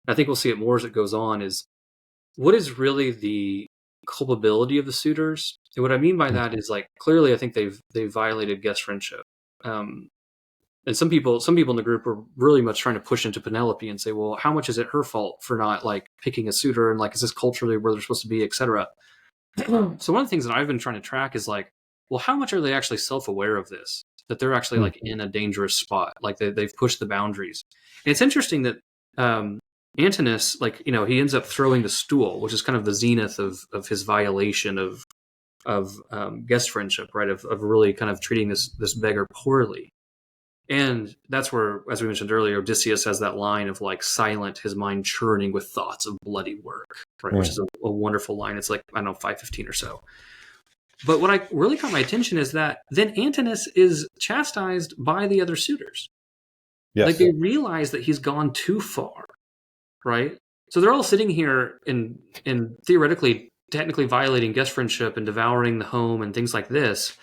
A: I think we'll see it more as it goes on, is what is really the culpability of the suitors? And what I mean by that is, clearly I think they've violated guest friendship. And some people in the group were really much trying to push into Penelope and say, well, how much is it her fault for not like picking a suitor, and like, is this culturally where they're supposed to be, etc. So one of the things that I've been trying to track is like, well, how much are they actually self-aware of this, that they're actually like in a dangerous spot, like they've pushed the boundaries. And it's interesting that Antinous, like, you know, he ends up throwing the stool, which is kind of the zenith of his violation of guest friendship, right, of really kind of treating this beggar poorly. And that's where, as we mentioned earlier, Odysseus has that line of like, silent, his mind churning with thoughts of bloody work, right? Which is a wonderful line. It's like, I don't know, 5:15 or so. But what I really caught my attention is that then Antinous is chastised by the other suitors. Yes. Like, they realize that he's gone too far, right? So they're all sitting here and theoretically, technically violating guest friendship and devouring the home and things like this.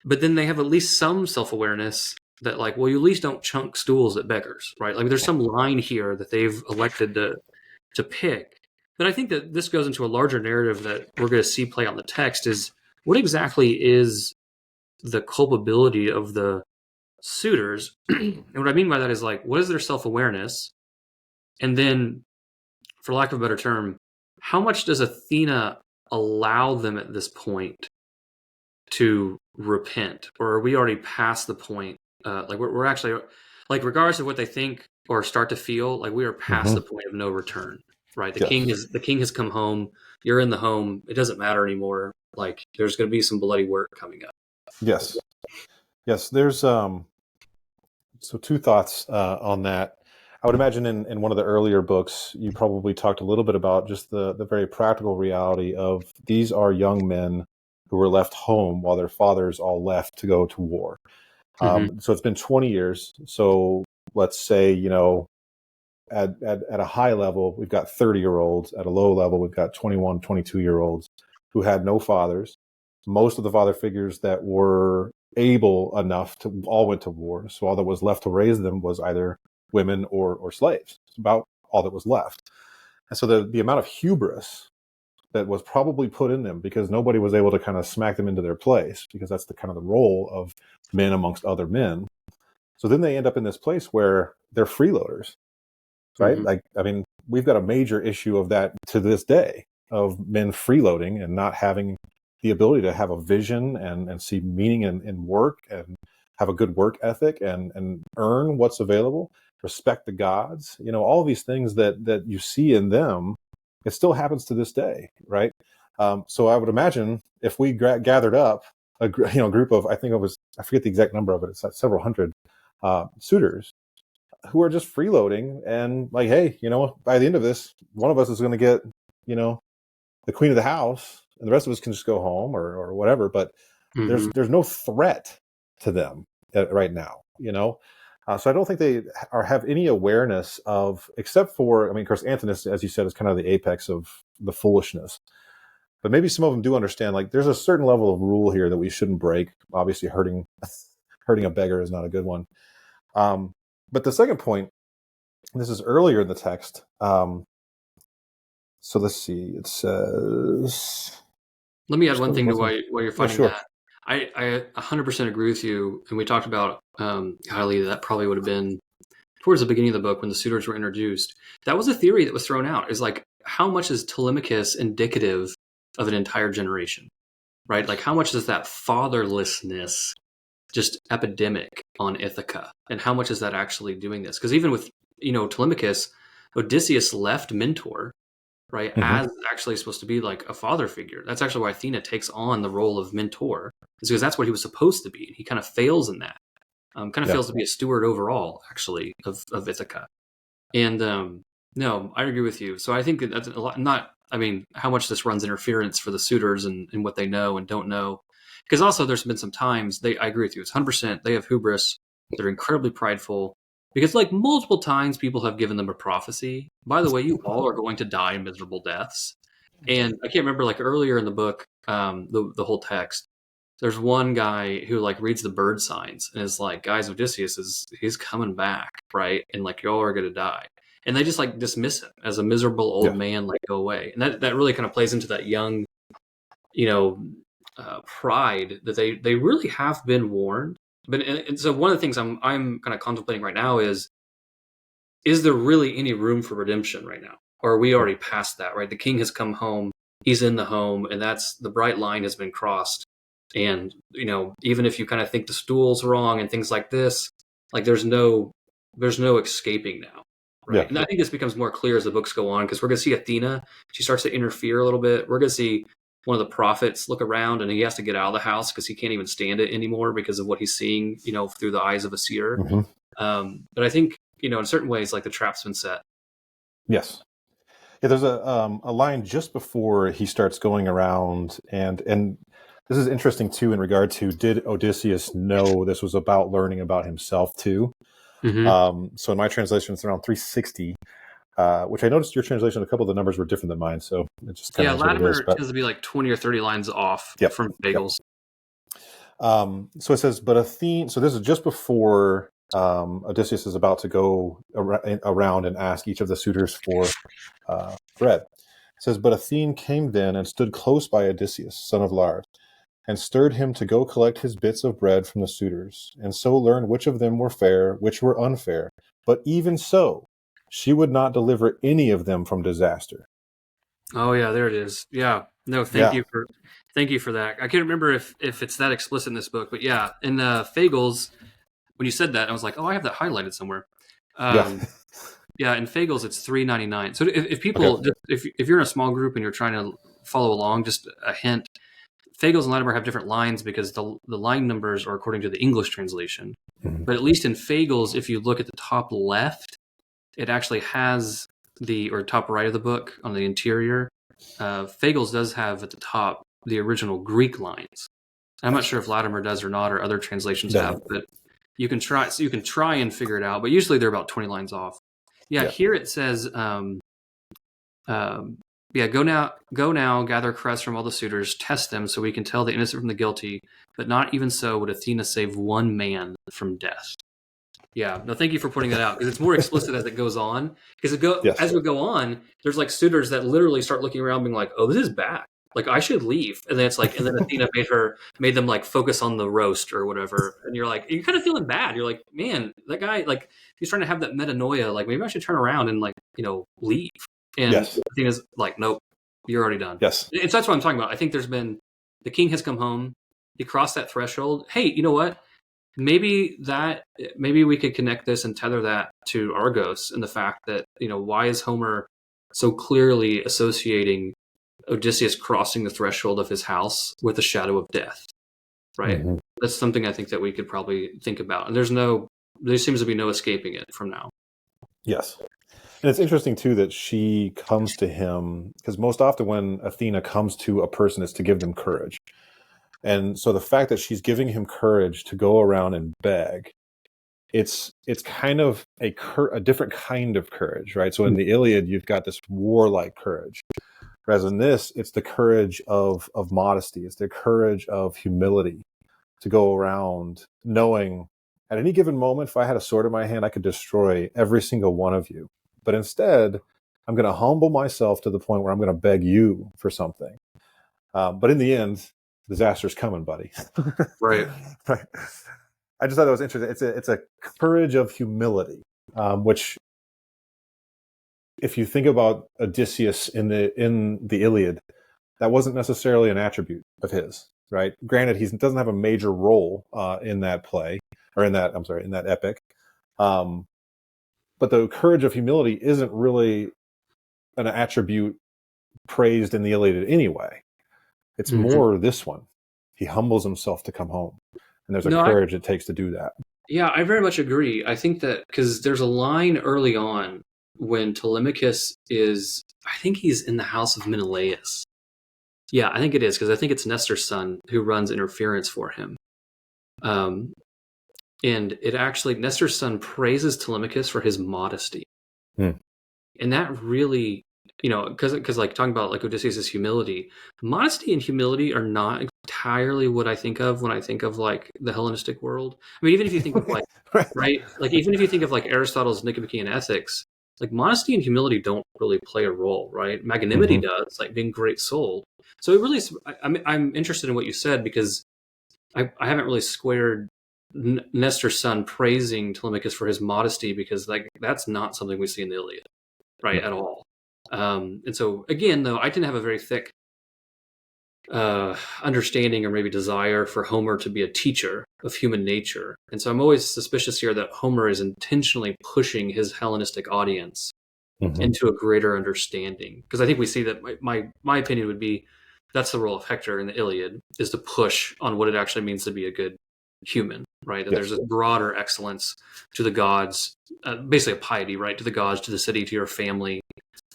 A: But then they have at least some self-awareness that, like, well, you at least don't chunk stools at beggars, right? Like, there's some line here that they've elected to pick. But I think that this goes into a larger narrative that we're going to see play on the text is, what exactly is the culpability of the suitors? And what I mean by that is, like, what is their self-awareness? And then, for lack of a better term, how much does Athena allow them at this point to repent? Or are we already past the point? Like, we're actually, like, regardless of what they think or start to feel, like, we are past the point of no return, right? The king has come home. You're in the home. It doesn't matter anymore. Like, there's going to be some bloody work coming up.
B: Yes. There's so two thoughts on that. I would imagine in one of the earlier books, you probably talked a little bit about just the very practical reality of these are young men who were left home while their fathers all left to go to war. So it's been 20 years. So let's say, you know, at a high level, we've got 30-year-olds. At a low level, we've got 21, 22-year-olds who had no fathers. Most of the father figures that were able enough to all went to war. So all that was left to raise them was either women or slaves. It's about all that was left. And so the amount of hubris that was probably put in them, because nobody was able to kind of smack them into their place, because that's the kind of the role of men amongst other men. So then they end up in this place where they're freeloaders, right? Like, I mean, we've got a major issue of that to this day, of men freeloading and not having the ability to have a vision and see meaning in work and have a good work ethic and earn what's available, respect the gods, you know, all these things that you see in them. It still happens to this day, right? So I would imagine if we gathered up a group of, I forget the exact number of it, it's like several hundred suitors who are just freeloading and like, hey, you know, by the end of this, one of us is going to get, you know, the queen of the house, and the rest of us can just go home or whatever. But there's no threat to them right now, you know. So I don't think they have any awareness of, except for, I mean, of course, Antinous, as you said, is kind of the apex of the foolishness. But maybe some of them do understand, like, there's a certain level of rule here that we shouldn't break. Obviously, hurting a beggar is not a good one. But the second point, this is earlier in the text. So let's see. It says...
A: Let me add one thing to why you're finding that. I 100% agree with you. And we talked about, Kylie, that probably would have been towards the beginning of the book when the suitors were introduced. That was a theory that was thrown out, is like, how much is Telemachus indicative of an entire generation, right? Like, how much is that fatherlessness just epidemic on Ithaca? And how much is that actually doing this? Because even with, you know, Telemachus, Odysseus left Mentor, right, as actually supposed to be like a father figure. That's actually why Athena takes on the role of mentor, is because that's what he was supposed to be. He kind of fails in that. Fails to be a steward overall, actually, of Ithaca. And no, I agree with you. So I think that's a lot. Not, I mean, how much this runs interference for the suitors and what they know and don't know. Because also there's been some times, I agree with you, it's 100%, they have hubris. They're incredibly prideful. Because, like, multiple times people have given them a prophecy. By the way, you all are going to die miserable deaths. And I can't remember, like, earlier in the book, the whole text, there's one guy who, like, reads the bird signs and is like, guys, Odysseus he's coming back, right? And, like, y'all are going to die. And they just, like, dismiss him as a miserable old man, like, go away. And that really kind of plays into that young, you know, pride that they really have been warned. But and so one of the things I'm kind of contemplating right now is there really any room for redemption right now? Or are we already past that, right? The king has come home, he's in the home, and that's the bright line has been crossed. And, even if you kind of think the stool's wrong and things like this, like there's no escaping now. Right.
B: Yeah.
A: And I think this becomes more clear as the books go on, because we're going to see Athena. She starts to interfere a little bit. We're going to see one of the prophets look around, and he has to get out of the house because he can't even stand it anymore because of what he's seeing, through the eyes of a seer.
B: Mm-hmm.
A: But I think, in certain ways, like the trap's been set.
B: Yes. Yeah, there's a line just before he starts going around, and this is interesting too in regard to, did Odysseus know this was about learning about himself too?
A: Mm-hmm.
B: So in my translation, it's around 360, which I noticed your translation, a couple of the numbers were different than mine, so it just kind of
A: Latimer tends to be like 20 or 30 lines off from Fagles.
B: Yep. So it says, but Athene. So this is just before Odysseus is about to go around and ask each of the suitors for bread. It says, but Athene came then and stood close by Odysseus, son of Lars, and stirred him to go collect his bits of bread from the suitors, and so learn which of them were fair, which were unfair. But even so, she would not deliver any of them from disaster.
A: Oh yeah, there it is. Yeah. No, thank you for that. I can't remember if it's that explicit in this book, but yeah, in Fagles, when you said that, I was like, oh, I have that highlighted somewhere. Yeah, in Fagles, it's 399. So if people, if you're in a small group and you're trying to follow along, just a hint, Fagles and Latimer have different lines because the line numbers are according to the English translation. Mm-hmm. But at least in Fagles, if you look at the top left, it actually has or top right of the book on the interior. Fagles does have at the top the original Greek lines. I'm not sure if Latimer does or not, or other translations have, but you can try. So you can try and figure it out, but usually they're about 20 lines off. Yeah. Here it says, go now, gather crests from all the suitors, test them so we can tell the innocent from the guilty, but not even so would Athena save one man from death. Yeah, no, thank you for pointing that out, because it's more explicit as it goes on. Because as we go on, there's like suitors that literally start looking around being like, oh, this is bad. Like, I should leave. And then it's like, and then Athena made them like focus on the roast or whatever. And you're kind of feeling bad. You're like, man, that guy, like, he's trying to have that metanoia. Like, maybe I should turn around and, like, leave. And Athena's like, nope, you're already done.
B: Yes.
A: And so that's what I'm talking about. I think the king has come home. He crossed that threshold. Hey, you know what? Maybe we could connect this and tether that to Argos and the fact that, why is Homer so clearly associating Odysseus crossing the threshold of his house with the shadow of death, right? Mm-hmm. That's something I think that we could probably think about. And there seems to be no escaping it from now.
B: Yes. And it's interesting too that she comes to him, because most often when Athena comes to a person, it's to give them courage. And so the fact that she's giving him courage to go around and beg, it's kind of a different kind of courage, right? So in the Iliad, you've got this warlike courage. Whereas in this, it's the courage of modesty. It's the courage of humility to go around knowing at any given moment, if I had a sword in my hand, I could destroy every single one of you. But instead, I'm going to humble myself to the point where I'm going to beg you for something. But in the end, disaster's coming, buddy.
A: Right.
B: I just thought that was interesting. It's a courage of humility, which, if you think about Odysseus in the Iliad, that wasn't necessarily an attribute of his, right? Granted, he doesn't have a major role in that play, or in that epic. But the courage of humility isn't really an attribute praised in the Iliad anyway. It's more this one. He humbles himself to come home. And there's courage it takes to do that.
A: Yeah, I very much agree. I think that because there's a line early on when Telemachus I think he's in the house of Menelaus. Yeah, I think it is, because I think it's Nestor's son who runs interference for him. And it actually, Nestor's son praises Telemachus for his modesty. And that really, because like talking about like Odysseus' humility, modesty and humility are not entirely what I think of when I think of like the Hellenistic world. I mean, even if you think of like, right? Like, even if you think of like Aristotle's Nicomachean Ethics, like modesty and humility don't really play a role, right? Magnanimity does, like being great-souled. So it really, I'm interested in what you said, because I haven't really squared Nestor's son praising Telemachus for his modesty, because like that's not something we see in the Iliad, right, at all. And so again, though, I didn't have a very thick understanding or maybe desire for Homer to be a teacher of human nature. And so I'm always suspicious here that Homer is intentionally pushing his Hellenistic audience into a greater understanding. Because I think we see that my opinion would be that's the role of Hector in the Iliad, is to push on what it actually means to be a good human, right? That there's a broader excellence to the gods, basically a piety, right? To the gods, to the city, to your family,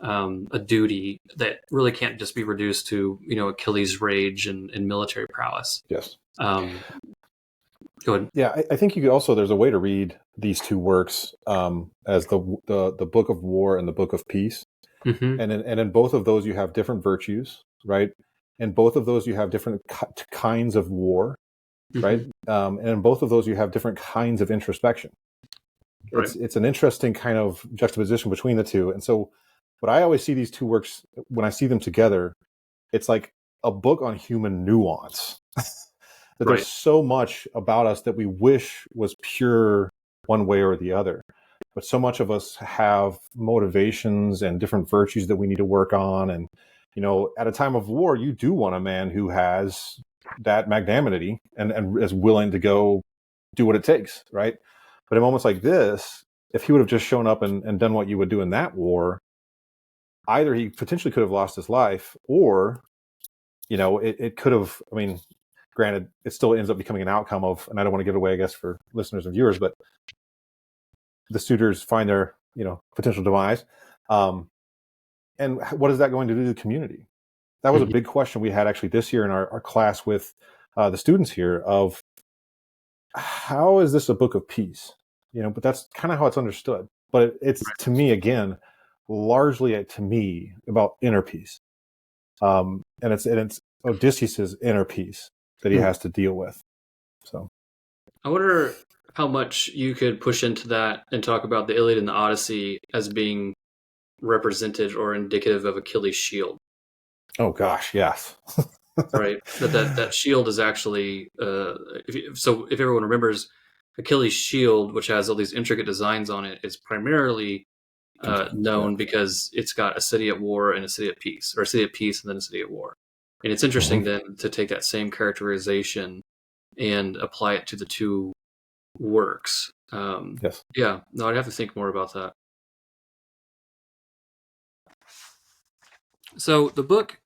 A: a duty that really can't just be reduced to, Achilles' rage and military prowess.
B: Yes.
A: Go ahead.
B: Yeah, I think there's a way to read these two works as the book of war and the book of peace. And in both of those you have different virtues, right? In both of those you have different kinds of war, right? And in both of those you have different kinds of introspection.
A: Right.
B: It's an interesting kind of juxtaposition between the two. And so what I always see these two works, when I see them together, it's like a book on human nuance. That there's so much about us that we wish was pure one way or the other. But so much of us have motivations and different virtues that we need to work on. And, at a time of war, you do want a man who has that magnanimity and is willing to go do what it takes, right? But in moments like this, if he would have just shown up and done what you would do in that war, either he potentially could have lost his life, or, it could have, granted, it still ends up becoming an outcome of, and I don't want to give it away, I guess, for listeners and viewers, but the suitors find their, potential demise. And what is that going to do to the community? That was a big question we had actually this year in our class with the students here of how is this a book of peace? But that's kind of how it's understood. But it's to me, again, largely to me about inner peace. And it's Odysseus's inner peace that he has to deal with. So
A: I wonder how much you could push into that and talk about the Iliad and the Odyssey as being represented or indicative of Achilles' shield.
B: Oh gosh, yes.
A: Right. That shield is actually if everyone remembers, Achilles' shield, which has all these intricate designs on it, is primarily known because it's got a city at war and a city at peace, or a city at peace and then a city at war. And it's interesting then to take that same characterization and apply it to the two works.
B: Yes.
A: Yeah. No, I'd have to think more about that. So the book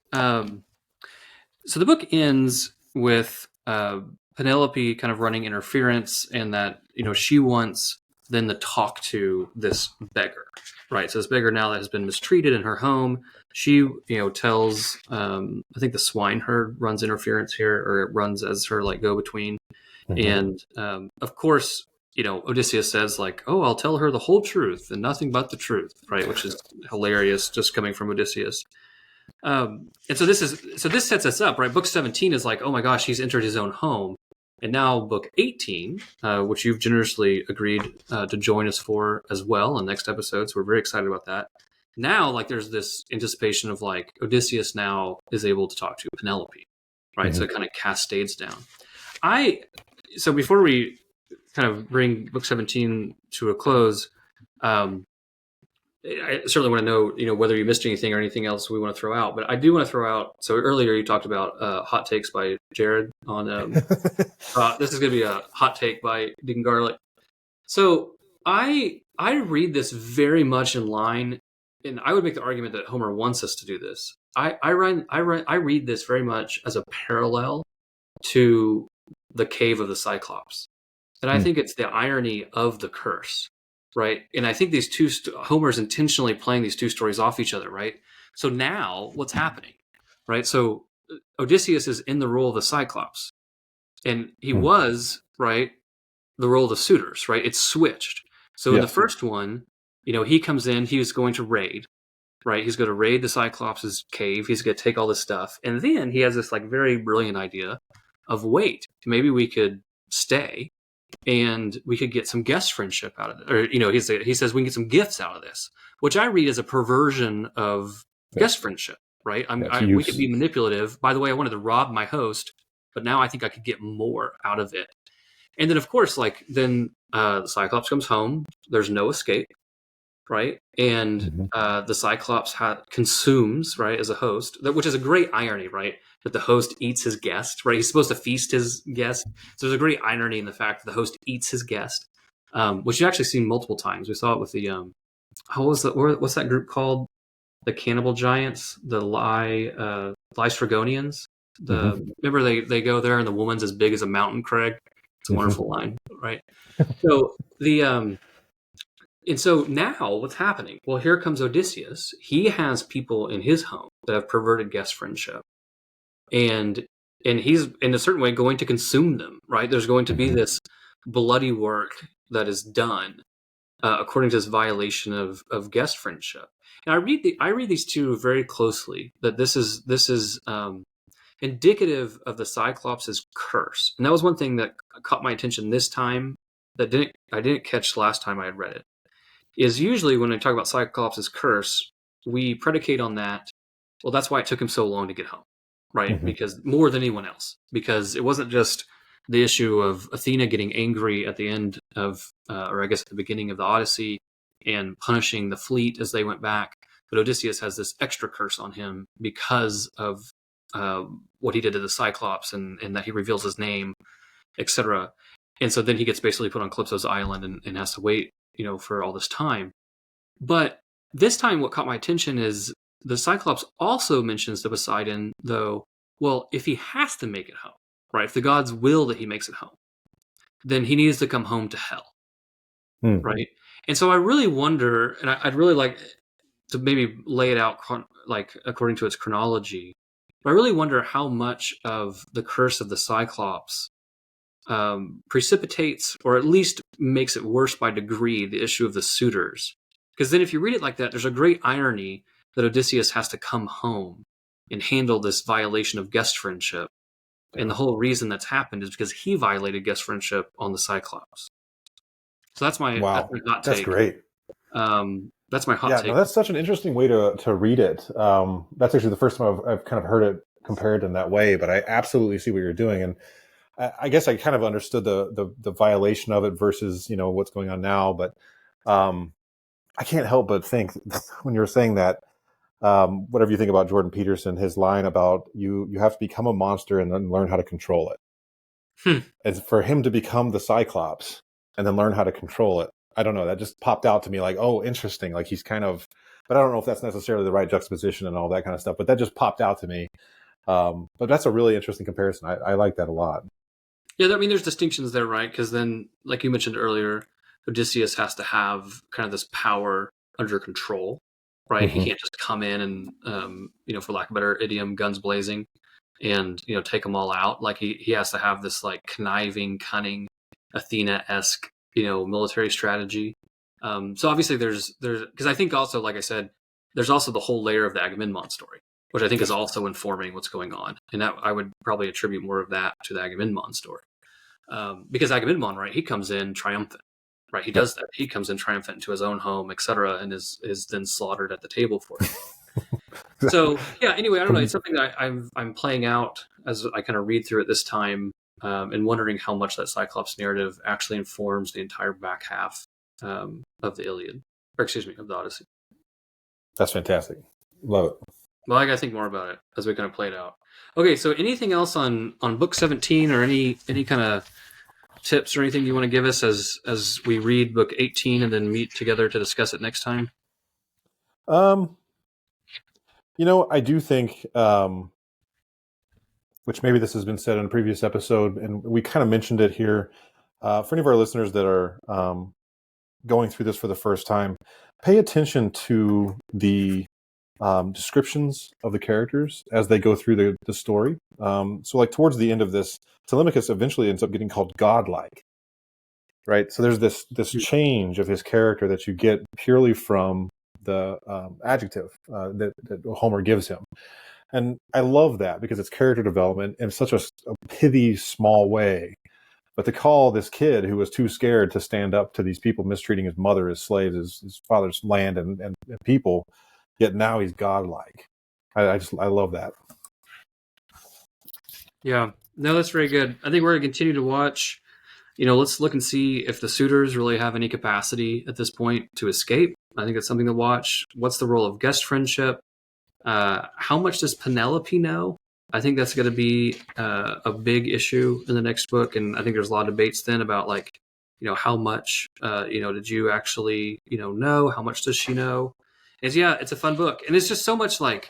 A: ends with Penelope kind of running interference, and that she wants then to talk to this beggar, right? So this beggar, now that has been mistreated in her home, she tells I think the swineherd runs interference here, or runs as her like go between, and of course Odysseus says like, oh, I'll tell her the whole truth and nothing but the truth, right? Which is hilarious, just coming from Odysseus. And so this sets us up, right? Book 17 is like, oh my gosh, he's entered his own home. And now book 18, which you've generously agreed to join us for as well in next episode. So we're very excited about that. Now, like, there's this anticipation of like Odysseus now is able to talk to Penelope, right? So it kind of cascades down. So before we kind of bring book 17 to a close, I certainly want to know, whether you missed anything or anything else we want to throw out. But I do want to throw out. So earlier you talked about hot takes by Jared on. This is going to be a hot take by Dean Garlick. So I read this very much in line, and I would make the argument that Homer wants us to do this. I read this very much as a parallel to the cave of the Cyclops, and I think it's the irony of the curse. Right. And I think these two, Homer's intentionally playing these two stories off each other. Right. So now what's happening? Right. So Odysseus is in the role of the Cyclops, and he was, right, the role of the suitors. Right. It's switched. So in the first one, he comes in, he was going to raid. Right. He's going to raid the Cyclops' cave. He's going to take all this stuff. And then he has this like very brilliant idea of, wait, maybe we could stay. And we could get some guest friendship out of it. Or, he says we can get some gifts out of this, which I read as a perversion of guest friendship, right? We could be manipulative. By the way, I wanted to rob my host, but now I think I could get more out of it. And then, of course, then the Cyclops comes home. There's no escape, right? And the Cyclops consumes, right, as a host, which is a great irony, right? That the host eats his guest, right? He's supposed to feast his guest. So there's a great irony in the fact that the host eats his guest, which you've actually seen multiple times. We saw it with the, what's that group called? The Cannibal Giants, the Lystragonians. Remember they go there and the woman's as big as a mountain, Craig? It's a wonderful line, right? So and so now what's happening? Well, here comes Odysseus. He has people in his home that have perverted guest friendship, and he's in a certain way going to consume them, right? There's going to be this bloody work that is done according to this violation of guest friendship. And I read these two very closely. That this is indicative of the Cyclops' curse, and that was one thing that caught my attention this time that I didn't catch last time I had read it. Is usually when I talk about Cyclops' curse, we predicate on that. Well, that's why it took him so long to get home, right? Because more than anyone else, because it wasn't just the issue of Athena getting angry at the end of, or I guess at the beginning of the Odyssey, and punishing the fleet as they went back. But Odysseus has this extra curse on him because of what he did to the Cyclops, and that he reveals his name, etc. And so then he gets basically put on Calypso's island and has to wait, for all this time. But this time what caught my attention is the Cyclops also mentions to Poseidon, though, well, if he has to make it home, right? If the gods will that he makes it home, then he needs to come home to hell, right? And so I really wonder, and I'd really like to maybe lay it out according to its chronology, but I really wonder how much of the curse of the Cyclops precipitates, or at least makes it worse by degree, the issue of the suitors. Because then if you read it like that, there's a great irony that Odysseus has to come home and handle this violation of guest friendship. And the whole reason that's happened is because he violated guest friendship on the Cyclops. So that's my hot take.
B: That's great.
A: That's my hot take.
B: No, that's such an interesting way to read it. That's actually the first time I've kind of heard it compared in that way, but I absolutely see what you're doing. And I guess I kind of understood the violation of it versus, what's going on now. But I can't help but think when you're saying that, whatever you think about Jordan Peterson, his line about you have to become a monster and then learn how to control it. And for him to become the Cyclops and then learn how to control it, I don't know, that just popped out to me like, oh, interesting. Like he's kind of, but I don't know if that's necessarily the right juxtaposition and all that kind of stuff, but that just popped out to me. But that's a really interesting comparison. I like that a lot.
A: Yeah, I mean, there's distinctions there, right? Because then, like you mentioned earlier, Odysseus has to have kind of this power under control, right? He can't just come in and, for lack of a better idiom, guns blazing, and take them all out. Like he has to have this like conniving, cunning, Athena-esque, military strategy. So obviously there's because I think also, like I said, there's also the whole layer of the Agamemnon story, which I think is also informing what's going on. And that I would probably attribute more of that to the Agamemnon story. Because Agamemnon, right, he comes in triumphant, right? He does that. He comes in triumphant into his own home, etc., and is then slaughtered at the table for it. So, yeah, anyway, I don't know. It's something that I'm playing out as I kind of read through it this time, and wondering how much that Cyclops narrative actually informs the entire back half of the Iliad, or excuse me, of the Odyssey.
B: That's fantastic. Love it.
A: Well, I got to think more about it as we kind of play it out. Okay, so anything else on book 17, or any kind of tips or anything you want to give us as we read book 18 and then meet together to discuss it next time?
B: I do think, which maybe this has been said in a previous episode, and we kind of mentioned it here, for any of our listeners that are going through this for the first time, pay attention to the descriptions of the characters as they go through the story. So like towards the end of this, Telemachus eventually ends up getting called godlike, right? So there's this change of his character that you get purely from the adjective that Homer gives him. And I love that because it's character development in such a pithy, small way. But to call this kid who was too scared to stand up to these people mistreating his mother as slaves, his father's land and people, yet now he's godlike. I love that.
A: Yeah, no, that's very good. I think we're going to continue to watch let's look and see if the suitors really have any capacity at this point to escape. I think that's something to watch. What's the role of guest friendship? How much does Penelope know? I think that's going to be a big issue in the next book, and I think there's a lot of debates then about how much did you actually know? How much does she know? It's a fun book, and it's just so much I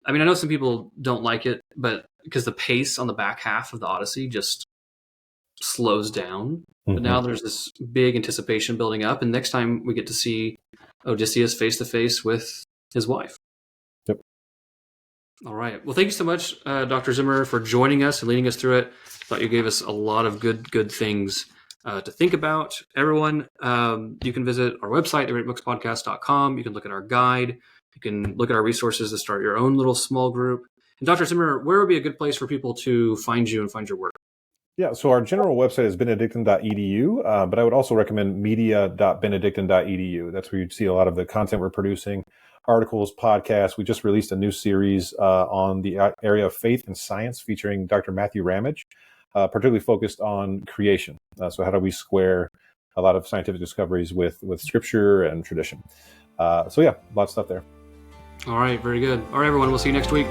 A: know some people don't like it, but because the pace on the back half of the Odyssey just slows down. But now there's this big anticipation building up, and next time we get to see Odysseus face to face with his wife.
B: Yep.
A: All right. Well, thank you so much, Dr. Zimmerer, for joining us and leading us through it. Thought you gave us a lot of good things to think about. Everyone, you can visit our website, thegreatbookspodcast.com. You can look at our guide. You can look at our resources to start your own little small group. And Dr. Zimmerer, where would be a good place for people to find you and find your work?
B: Yeah, so our general website is benedictine.edu, but I would also recommend media.benedictine.edu. That's where you'd see a lot of the content we're producing, articles, podcasts. We just released a new series on the area of faith and science featuring Dr. Matthew Ramage, particularly focused on creation. So how do we square a lot of scientific discoveries with scripture and tradition? A lot of stuff there.
A: All right, very good. All right, everyone, we'll see you next week.